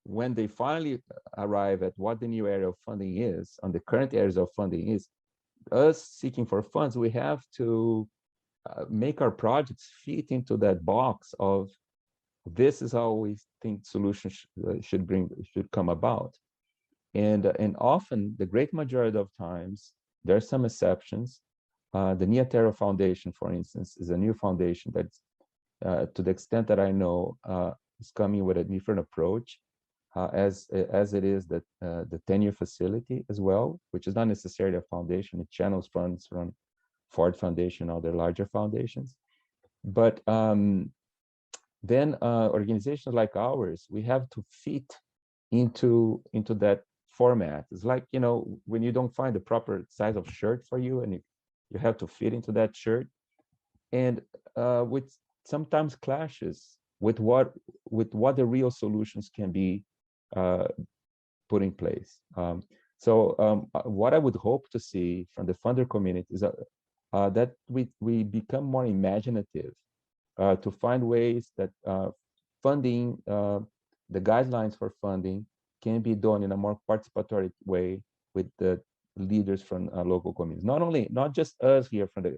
when they finally arrive at what the new area of funding is, on the current areas of funding is, us seeking for funds, we have to make our projects fit into that box of, this is how we think solutions should come about. And often, the great majority of times, there are some exceptions. The Nia Terra Foundation, for instance, is a new foundation that's, to the extent that I know, is coming with a different approach, as it is the 10-year facility as well, which is not necessarily a foundation. It channels funds from Ford Foundation, other larger foundations. But then organizations like ours, we have to fit into that format. It's like, when you don't find the proper size of shirt for you, and you have to fit into that shirt, and which sometimes clashes with what the real solutions can be put in place. So what I would hope to see from the funder community is that we become more imaginative, to find ways that funding, the guidelines for funding, can be done in a more participatory way with the leaders from local communities. Not just us here from the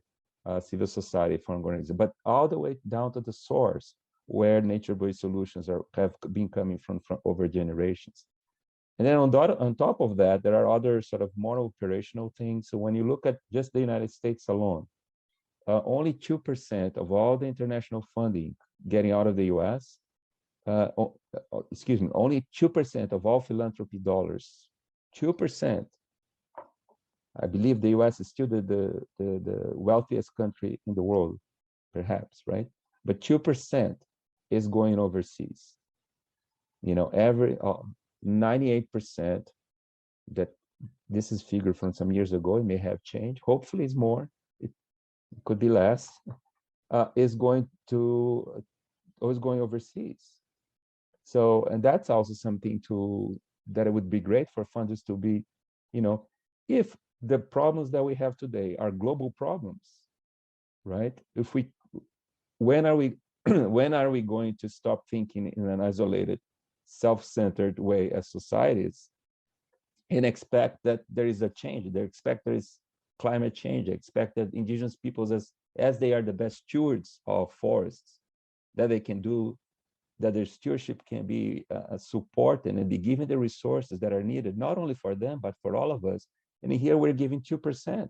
civil society, from organizations, but all the way down to the source, where nature-based solutions have been coming from over generations. And then on top of that, there are other sort of more operational things. So when you look at just the United States alone, only 2% of all the international funding getting out of the US, excuse me, only 2% of all philanthropy dollars, 2%. I believe the US is still the wealthiest country in the world, perhaps, right? But 2% is going overseas. 98% that this is figure from some years ago, it may have changed. Hopefully it's more, it could be less, is going overseas. So, and that's also something that it would be great for funders to be, if the problems that we have today are global problems, right? When are we when are we going to stop thinking in an isolated, self-centered way as societies and expect that there is a change? They expect there is climate change. They expect that indigenous peoples, as they are the best stewards of forests, that they can do, that their stewardship can be supported and be given the resources that are needed, not only for them, but for all of us. And here we're giving 2%.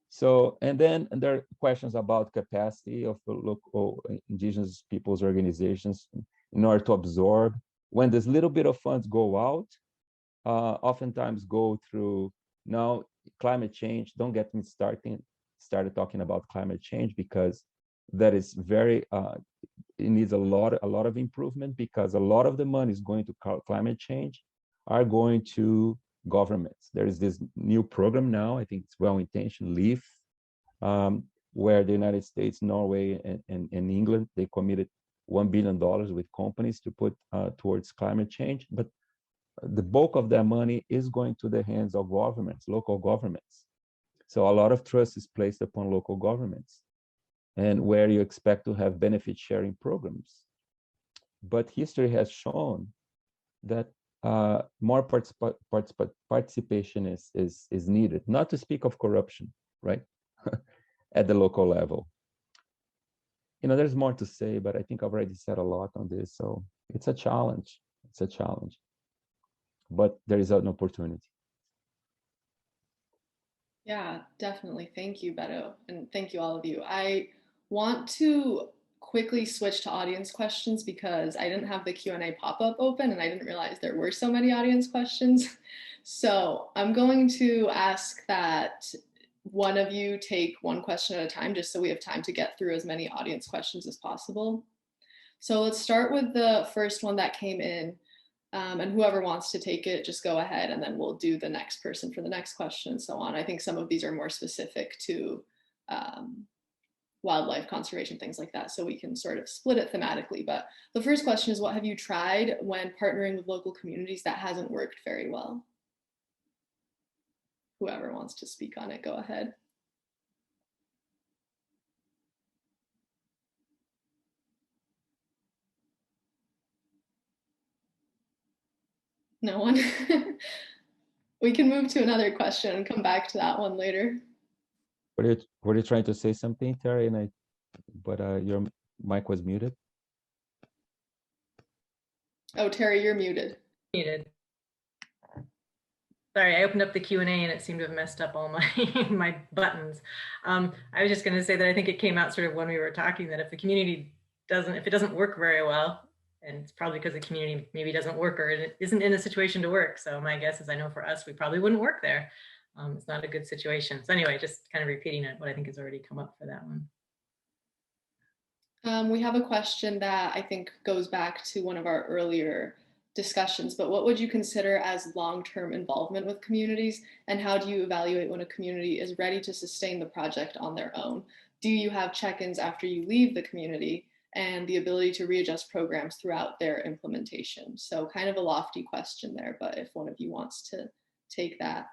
So, and then there are questions about capacity of the local indigenous peoples organizations in order to absorb. When this little bit of funds go out, oftentimes go through, now climate change, don't get me started talking about climate change, because that is very, it needs a lot of improvement, because a lot of the money is going to climate change are going to governments. There is this new program now, I think it's well-intentioned, LEAF, where the United States, Norway, and England, they committed $1 billion with companies to put towards climate change. But the bulk of that money is going to the hands of governments, local governments. So a lot of trust is placed upon local governments, and where you expect to have benefit sharing programs. But history has shown that more participation is needed, not to speak of corruption, right? At the local level. There's more to say, but I think I've already said a lot on this. So it's a challenge. It's a challenge. But there is an opportunity. Yeah, definitely. Thank you, Beto. And thank you, all of you. I want to quickly switch to audience questions because I didn't have the Q&A pop-up open and I didn't realize there were so many audience questions. So I'm going to ask that one of you take one question at a time, just so we have time to get through as many audience questions as possible. So let's start with the first one that came in. And whoever wants to take it, just go ahead, and then we'll do the next person for the next question and so on. I think some of these are more specific to wildlife conservation, things like that, so we can sort of split it thematically. But the first question is, what have you tried when partnering with local communities that hasn't worked very well? Whoever wants to speak on it, go ahead. No one? We can move to another question and come back to that one later. Were you trying to say something, Terry? But your mic was muted. Oh, Terry, you're muted. Muted. Sorry, I opened up the Q&A and it seemed to have messed up all my my buttons. I was just going to say that I think it came out sort of when we were talking that if the community if it doesn't work very well, and it's probably because the community maybe doesn't work or it isn't in a situation to work. So my guess is, I know for us, we probably wouldn't work there. It's not a good situation. So anyway, just kind of repeating what I think has already come up for that one. We have a question that I think goes back to one of our earlier discussions, but what would you consider as long-term involvement with communities, and how do you evaluate when a community is ready to sustain the project on their own? Do you have check-ins after you leave the community, and the ability to readjust programs throughout their implementation? So kind of a lofty question there, but if one of you wants to take that.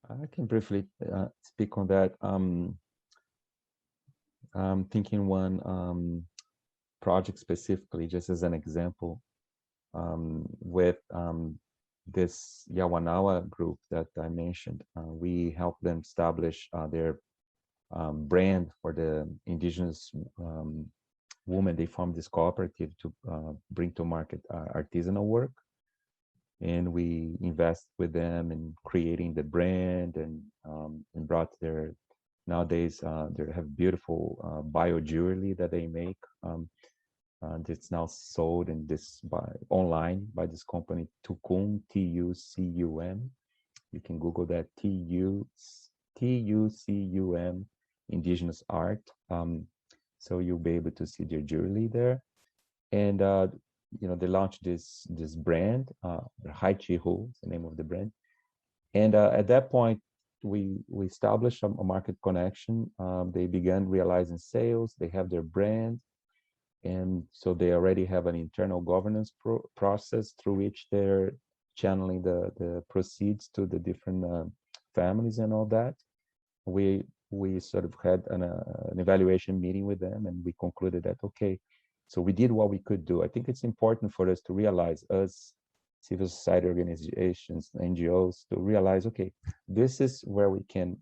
I can briefly speak on that. I'm thinking one project specifically, just as an example, with this Yawanawa group that I mentioned. We helped them establish their brand for the indigenous women. They formed this cooperative to bring to market artisanal work. And we invest with them in creating the brand and brought their, nowadays they have beautiful bio jewelry that they make. It's now sold in online by this company Tucum, Tucum. You can Google that, Tucum, Indigenous Art. So you'll be able to see their jewelry there. And they launched this brand, Hai Chi Hu, is the name of the brand. And at that point, we established a market connection. They began realizing sales. They have their brand, and so they already have an internal governance process through which they're channeling the proceeds to the different families and all that. We sort of had an evaluation meeting with them, and we concluded that, okay, so we did what we could do. I think it's important for us to realize, us civil society organizations, NGOs, to realize, okay, this is where we can,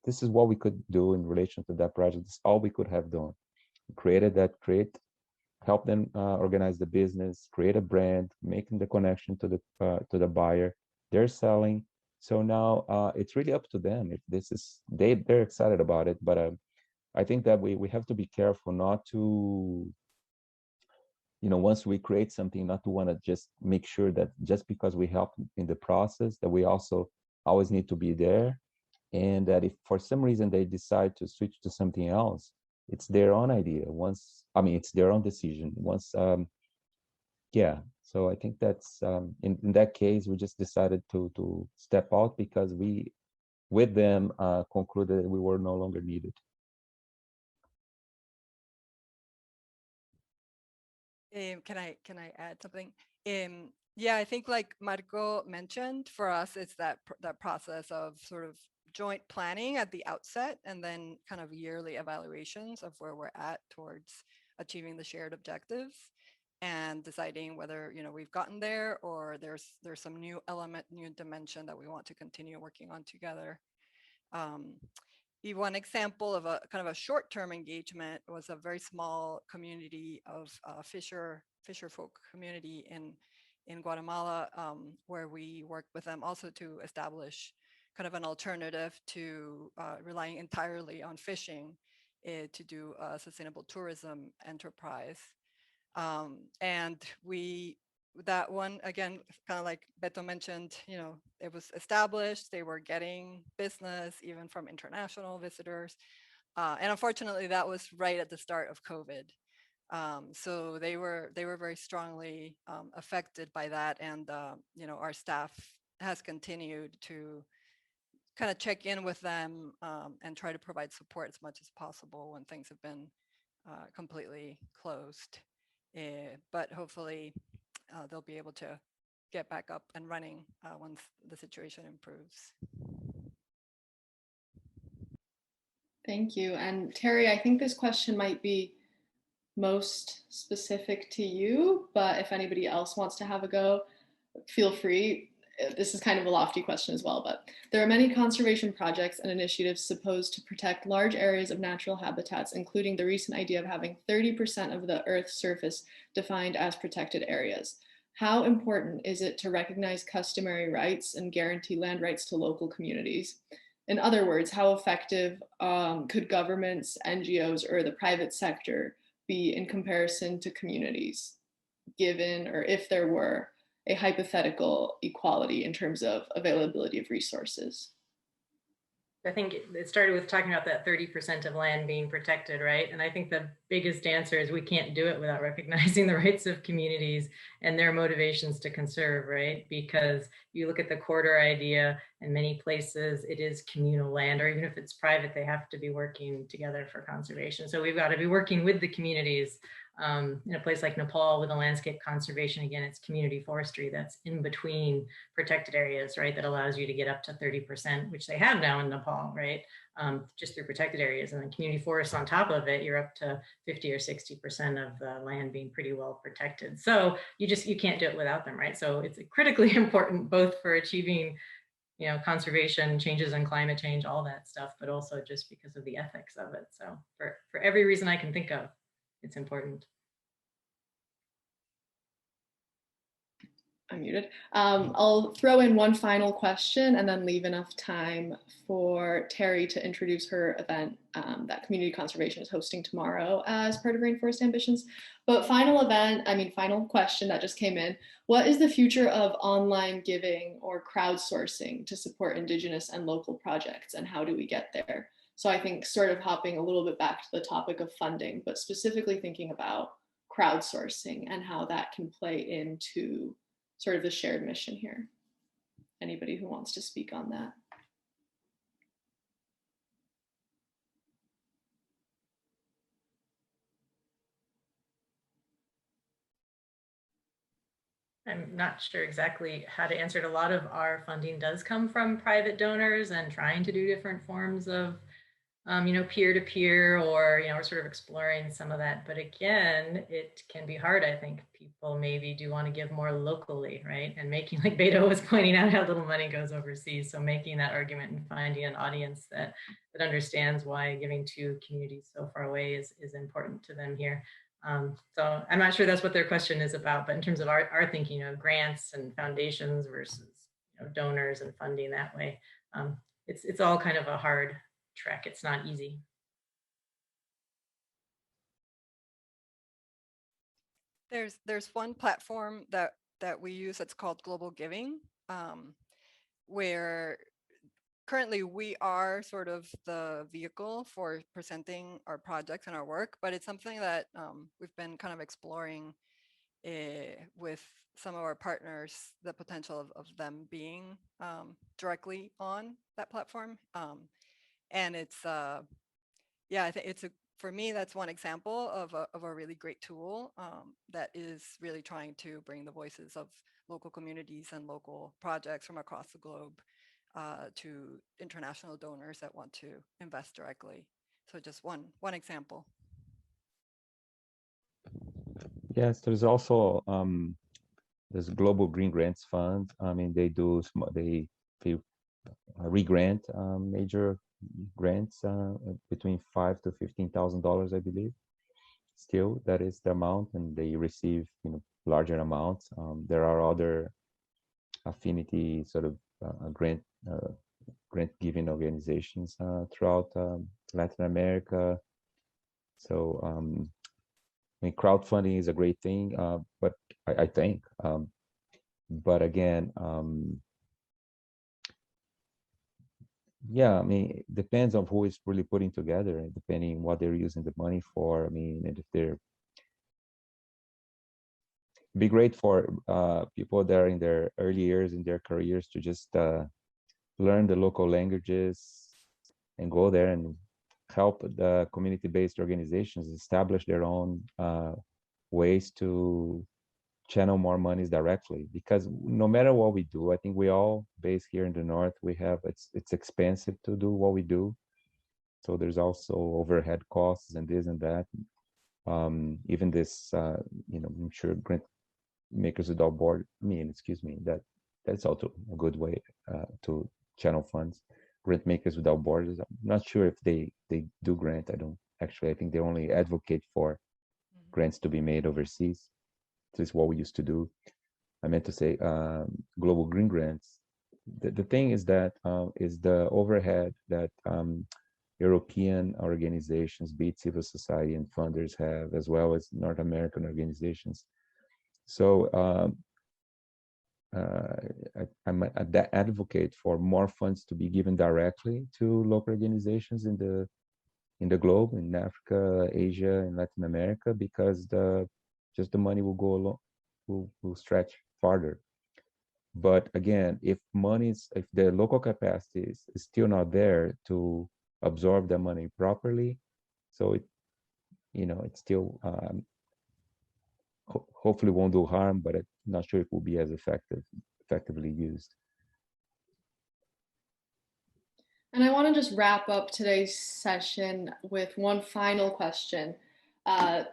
this is what we could do in relation to that project. This is all we could have done. Help them organize the business, create a brand, making the connection to the buyer. They're selling. So now it's really up to them. If this is, they're excited about it, but I think that we have to be careful not to, once we create something, not to want to just make sure that just because we help in the process, that we also always need to be there. And that if for some reason they decide to switch to something else, it's their own idea. It's their own decision. So I think that's, in that case, we just decided to step out because we, with them, concluded we were no longer needed. Can I add something? Yeah, I think like Marco mentioned, for us, it's that process of sort of joint planning at the outset, and then kind of yearly evaluations of where we're at towards achieving the shared objectives, and deciding whether we've gotten there, or there's some new element, new dimension that we want to continue working on together. One example of a kind of a short-term engagement was a very small community of fisher folk community in Guatemala, where we worked with them also to establish kind of an alternative to relying entirely on fishing to do a sustainable tourism enterprise. And that one, again, kind of like Beto mentioned, it was established, they were getting business even from international visitors. And unfortunately, that was right at the start of COVID. So they were very strongly affected by that. And, our staff has continued to kind of check in with them and try to provide support as much as possible when things have been completely closed. But hopefully they'll be able to get back up and running once the situation improves. Thank you. And Terry, I think this question might be most specific to you, but if anybody else wants to have a go, feel free. This is kind of a lofty question as well, but there are many conservation projects and initiatives supposed to protect large areas of natural habitats, including the recent idea of having 30% of the Earth's surface defined as protected areas. How important is it to recognize customary rights and guarantee land rights to local communities? In other words, how effective could governments, NGOs, or the private sector be in comparison to communities, given or if there were a hypothetical equality in terms of availability of resources? I think it started with talking about that 30% of land being protected, right? And I think the biggest answer is we can't do it without recognizing the rights of communities and their motivations to conserve, right? Because you look at the corridor idea, in many places it is communal land, or even if it's private, they have to be working together for conservation. So we've got to be working with the communities. In a place like Nepal with a landscape conservation, again, it's community forestry that's in between protected areas, right? That allows you to get up to 30%, which they have now in Nepal, right? Just through protected areas, and then community forests on top of it, you're up to 50 or 60% of the land being pretty well protected. So you can't do it without them, right? So it's critically important both for achieving conservation, changes in climate change, all that stuff, but also just because of the ethics of it. So for every reason I can think of, it's important. I'm muted. I'll throw in one final question and then leave enough time for Terry to introduce her event that Community Conservation is hosting tomorrow as part of Rainforest Ambitions. But final question that just came in. What is the future of online giving or crowdsourcing to support Indigenous and local projects, and how do we get there? So I think sort of hopping a little bit back to the topic of funding, but specifically thinking about crowdsourcing and how that can play into sort of the shared mission here. Anybody who wants to speak on that? I'm not sure exactly how to answer it. A lot of our funding does come from private donors and trying to do different forms of, peer-to-peer, or, we're sort of exploring some of that. But again, it can be hard. I think people maybe do want to give more locally, right? And making, like Beto was pointing out, how little money goes overseas. So making that argument and finding an audience that understands why giving to communities so far away is important to them here. So I'm not sure that's what their question is about, but in terms of our thinking of grants and foundations versus donors and funding that way, it's all kind of a hard trek. It's not easy. There's one platform that we use that's called Global Giving, where currently we are sort of the vehicle for presenting our projects and our work, but it's something that we've been kind of exploring with some of our partners, the potential of them being directly on that platform. And it's, yeah, I think it's for me, that's one example of a really great tool that is really trying to bring the voices of local communities and local projects from across the globe to international donors that want to invest directly. So just one example. Yes, there's also this Global Green Grants Fund. I mean, they re-grant major grants between $5,000 to $15,000, I believe. Still, that is the amount, and they receive larger amounts. There are other affinity sort of grant giving organizations throughout Latin America. So I mean, crowdfunding is a great thing, but I think, but again, yeah, I mean, it depends on who is really putting together, and depending what they're using the money for. I mean, and if they're be great for people that are in their early years in their careers to just learn the local languages and go there and help the community-based organizations establish their own ways to channel more monies directly. Because no matter what we do, I think we all based here in the North, we have, it's expensive to do what we do. So there's also overhead costs and this and that. Even this, I'm sure grant makers without borders, that's also a good way to channel funds. Grant makers without borders, I'm not sure if they do grant. I think they only advocate for grants to be made overseas. This is what we used to do. I meant to say global green grants. The thing is that is the overhead that European organizations, be it civil society and funders have, as well as North American organizations. So I'm an advocate for more funds to be given directly to local organizations in the globe, in Africa, Asia, and Latin America, because the money will go along, will stretch farther. But again, if the local capacity is still not there to absorb the money properly, so it still hopefully won't do harm, but I'm not sure it will be as effectively used. And I want to just wrap up today's session with one final question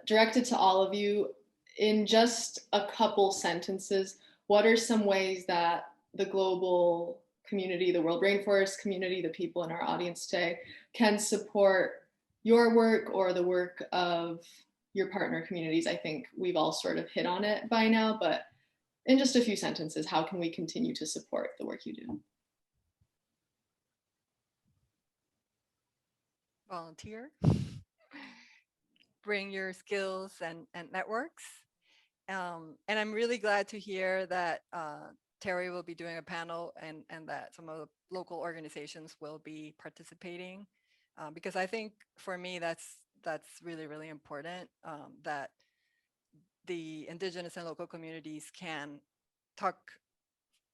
directed to all of you. In just a couple sentences, what are some ways that the global community, the World Rainforest community, the people in our audience today can support your work or the work of your partner communities? I think we've all sort of hit on it by now, but in just a few sentences, how can we continue to support the work you do? Volunteer, bring your skills and networks. And I'm really glad to hear that Terry will be doing a panel and that some of the local organizations will be participating, because I think for me that's really, really important, that the indigenous and local communities can talk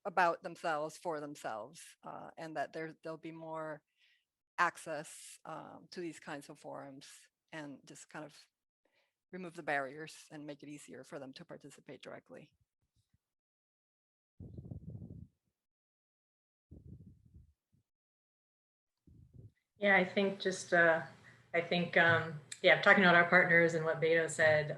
about themselves for themselves, and that there'll be more access to these kinds of forums, and just kind of remove the barriers and make it easier for them to participate directly. Yeah, I think just, yeah, talking about our partners and what Beto said,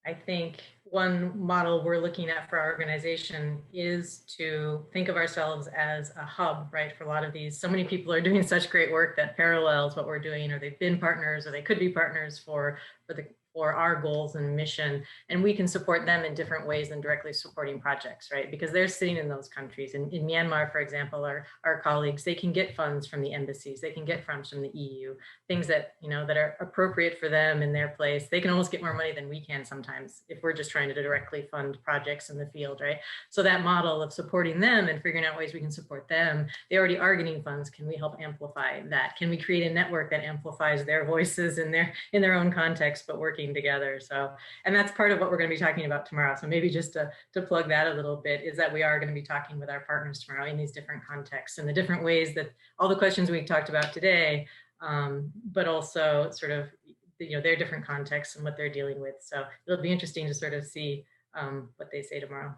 I think one model we're looking at for our organization is to think of ourselves as a hub, right? For a lot of these, so many people are doing such great work that parallels what we're doing, or they've been partners, or they could be partners for our goals and mission, and we can support them in different ways than directly supporting projects, right? Because they're sitting in those countries. In Myanmar, for example, our colleagues, they can get funds from the embassies, they can get funds from the EU, things that, you know, that are appropriate for them in their place. They can almost get more money than we can sometimes if we're just trying to directly fund projects in the field, right? So that model of supporting them and figuring out ways we can support them, they already are getting funds. Can we help amplify that? Can we create a network that amplifies their voices in their own context, but working together? So, and that's part of what we're going to be talking about tomorrow. So maybe just to plug that a little bit, is that we are going to be talking with our partners tomorrow in these different contexts and the different ways that all the questions we talked about today, but also sort of, you know, their different contexts and what they're dealing with. So it'll be interesting to sort of see what they say tomorrow.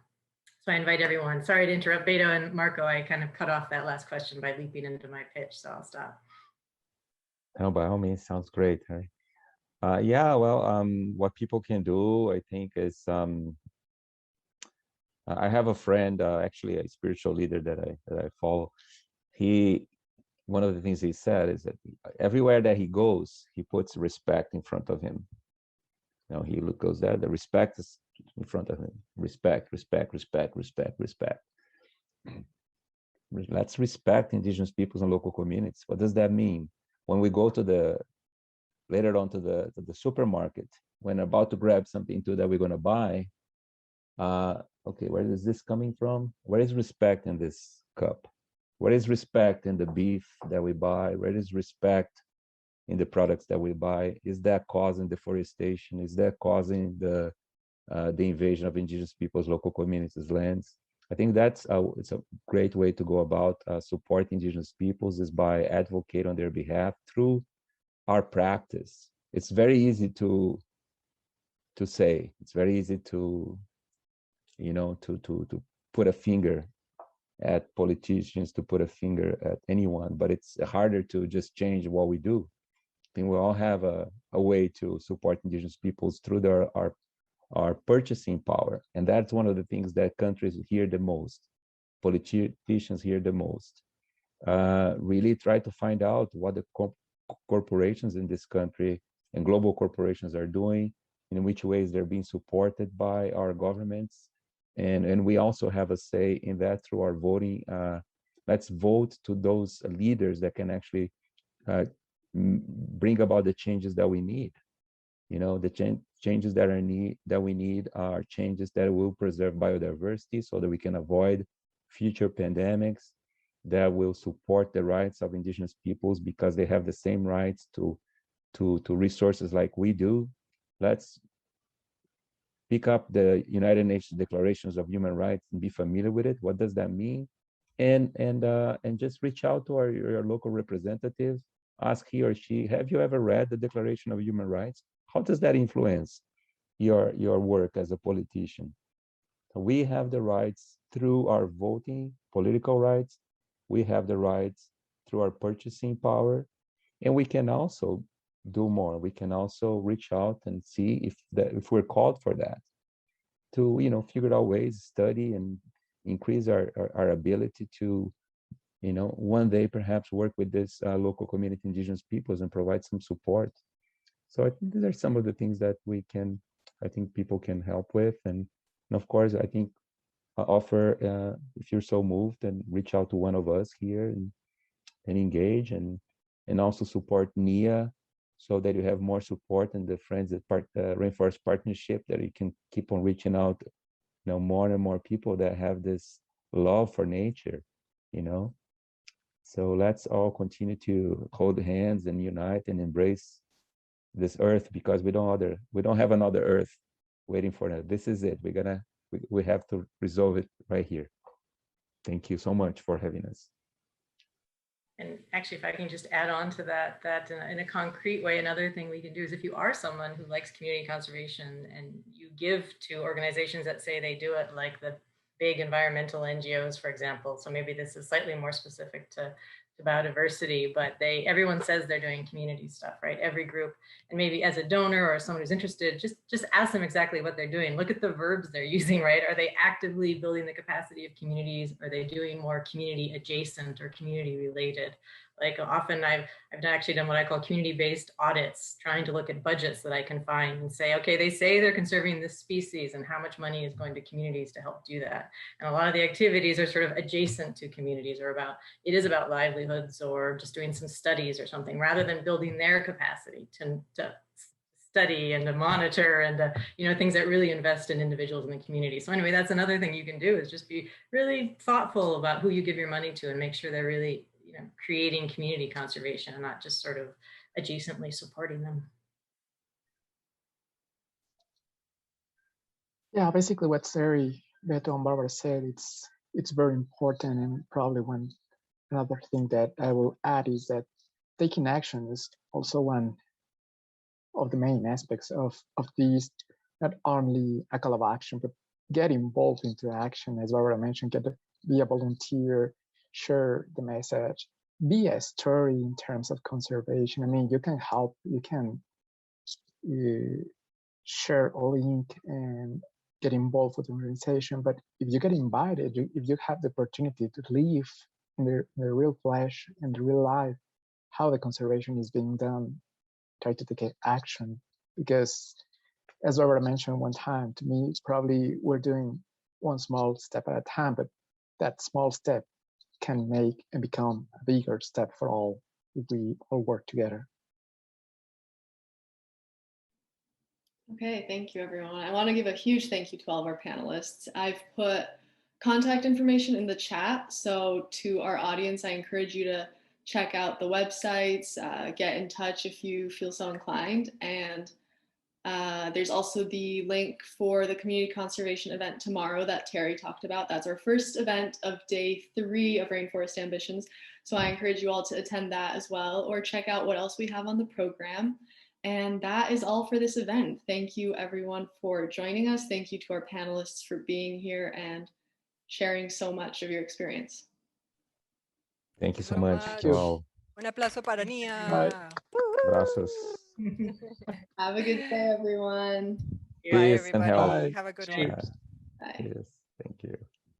So I invite everyone. Sorry to interrupt Beto and Marco. I kind of cut off that last question by leaping into my pitch, so I'll stop. No, by all means, sounds great. Yeah, well, what people can do, I think, is I have a friend, actually a spiritual leader that I follow. One of the things he said is that everywhere that he goes, he puts respect in front of him. You know, he goes there, the respect is in front of him. Respect, respect, respect, respect, respect. Let's respect indigenous peoples and local communities. What does that mean? When we go to later on to the supermarket, when about to grab something too that we're going to buy, okay, where is this coming from? Where is respect in this cup? Where is respect in the beef that we buy? Where is respect in the products that we buy? Is that causing deforestation? Is that causing the invasion of indigenous peoples, local communities' lands? I think that's it's a great way to go about supporting indigenous peoples, is by advocating on their behalf through our practice. It's very easy to say. It's very easy to, you know, to put a finger at politicians, to put a finger at anyone, but it's harder to just change what we do. I think we all have a way to support indigenous peoples through our purchasing power, and that's one of the things that countries hear the most, politicians hear the most. Really try to find out what the corporations in this country and global corporations are doing, in which ways they're being supported by our governments. And we also have a say in that through our voting. Let's vote to those leaders that can actually bring about the changes that we need. You know, the changes that we need are changes that will preserve biodiversity so that we can avoid future pandemics, that will support the rights of indigenous peoples because they have the same rights to resources like we do. Let's pick up the United Nations Declarations of Human Rights and be familiar with it. What does that mean? And just reach out to your local representative. Ask he or she, have you ever read the Declaration of Human Rights? How does that influence your work as a politician? So we have the rights through our voting, political rights. We have the rights through our purchasing power, and we can also do more. We can also reach out and see if we're called for that, to, you know, figure out ways, study, and increase our ability to, you know, one day perhaps work with this local community, indigenous peoples, and provide some support. So I think these are some of the things that I think people can help with. And of course, I think offer, if you're so moved, and reach out to one of us here and engage, and also support NIA, so that you have more support, and the Friends at Rainforest Partnership, that you can keep on reaching out, you know, more and more people that have this love for nature, you know. So let's all continue to hold hands and unite and embrace this earth, because we don't have another earth. waiting for that. This is it. We have to resolve it right here. Thank you so much for having us. And actually, if I can just add on to that, in a concrete way, another thing we can do is if you are someone who likes community conservation and you give to organizations that say they do it, like the big environmental NGOs, for example. So maybe this is slightly more specific to biodiversity, but everyone says they're doing community stuff, right? Every group, and maybe as a donor or someone who's interested, just ask them exactly what they're doing. Look at the verbs they're using, right? Are they actively building the capacity of communities? Are they doing more community adjacent or community related? Like often I've actually done what I call community-based audits, trying to look at budgets that I can find and say, okay, they say they're conserving this species and how much money is going to communities to help do that. And a lot of the activities are sort of adjacent to communities or it is about livelihoods or just doing some studies or something rather than building their capacity to study and to monitor and to, things that really invest in individuals in the community. So anyway, that's another thing you can do is just be really thoughtful about who you give your money to and make sure they're really creating community conservation and not just sort of adjacently supporting them. Yeah, basically what Sari, Beto, and Barbara said, it's very important, and probably another thing that I will add is that taking action is also one of the main aspects of these, not only a call of action, but get involved into action, as Barbara mentioned, be a volunteer, share the message, be a story in terms of conservation. I mean, you can help, you can share a link and get involved with the organization. But if you get invited, if you have the opportunity to live in the real flesh and the real life, how the conservation is being done, try to take action. Because as Barbara mentioned one time, to me, it's probably we're doing one small step at a time, but that small step can make and become a bigger step for all if we all work together. Okay, thank you, everyone. I want to give a huge thank you to all of our panelists. I've put contact information in the chat, so to our audience, I encourage you to check out the websites, get in touch if you feel so inclined, and there's also the link for the community conservation event tomorrow that Terry talked about. That's our first event of day 3 of Rainforest Ambitions. So I encourage you all to attend that as well, or check out what else we have on the program. And that is all for this event. Thank you everyone for joining us. Thank you to our panelists for being here and sharing so much of your experience. Thank you so much. Wow. Un aplauso para Nia. Abrazos. Have a good day, everyone. Bye, Peace and everybody. health. Have a good Cheers. one. Bye. Yes.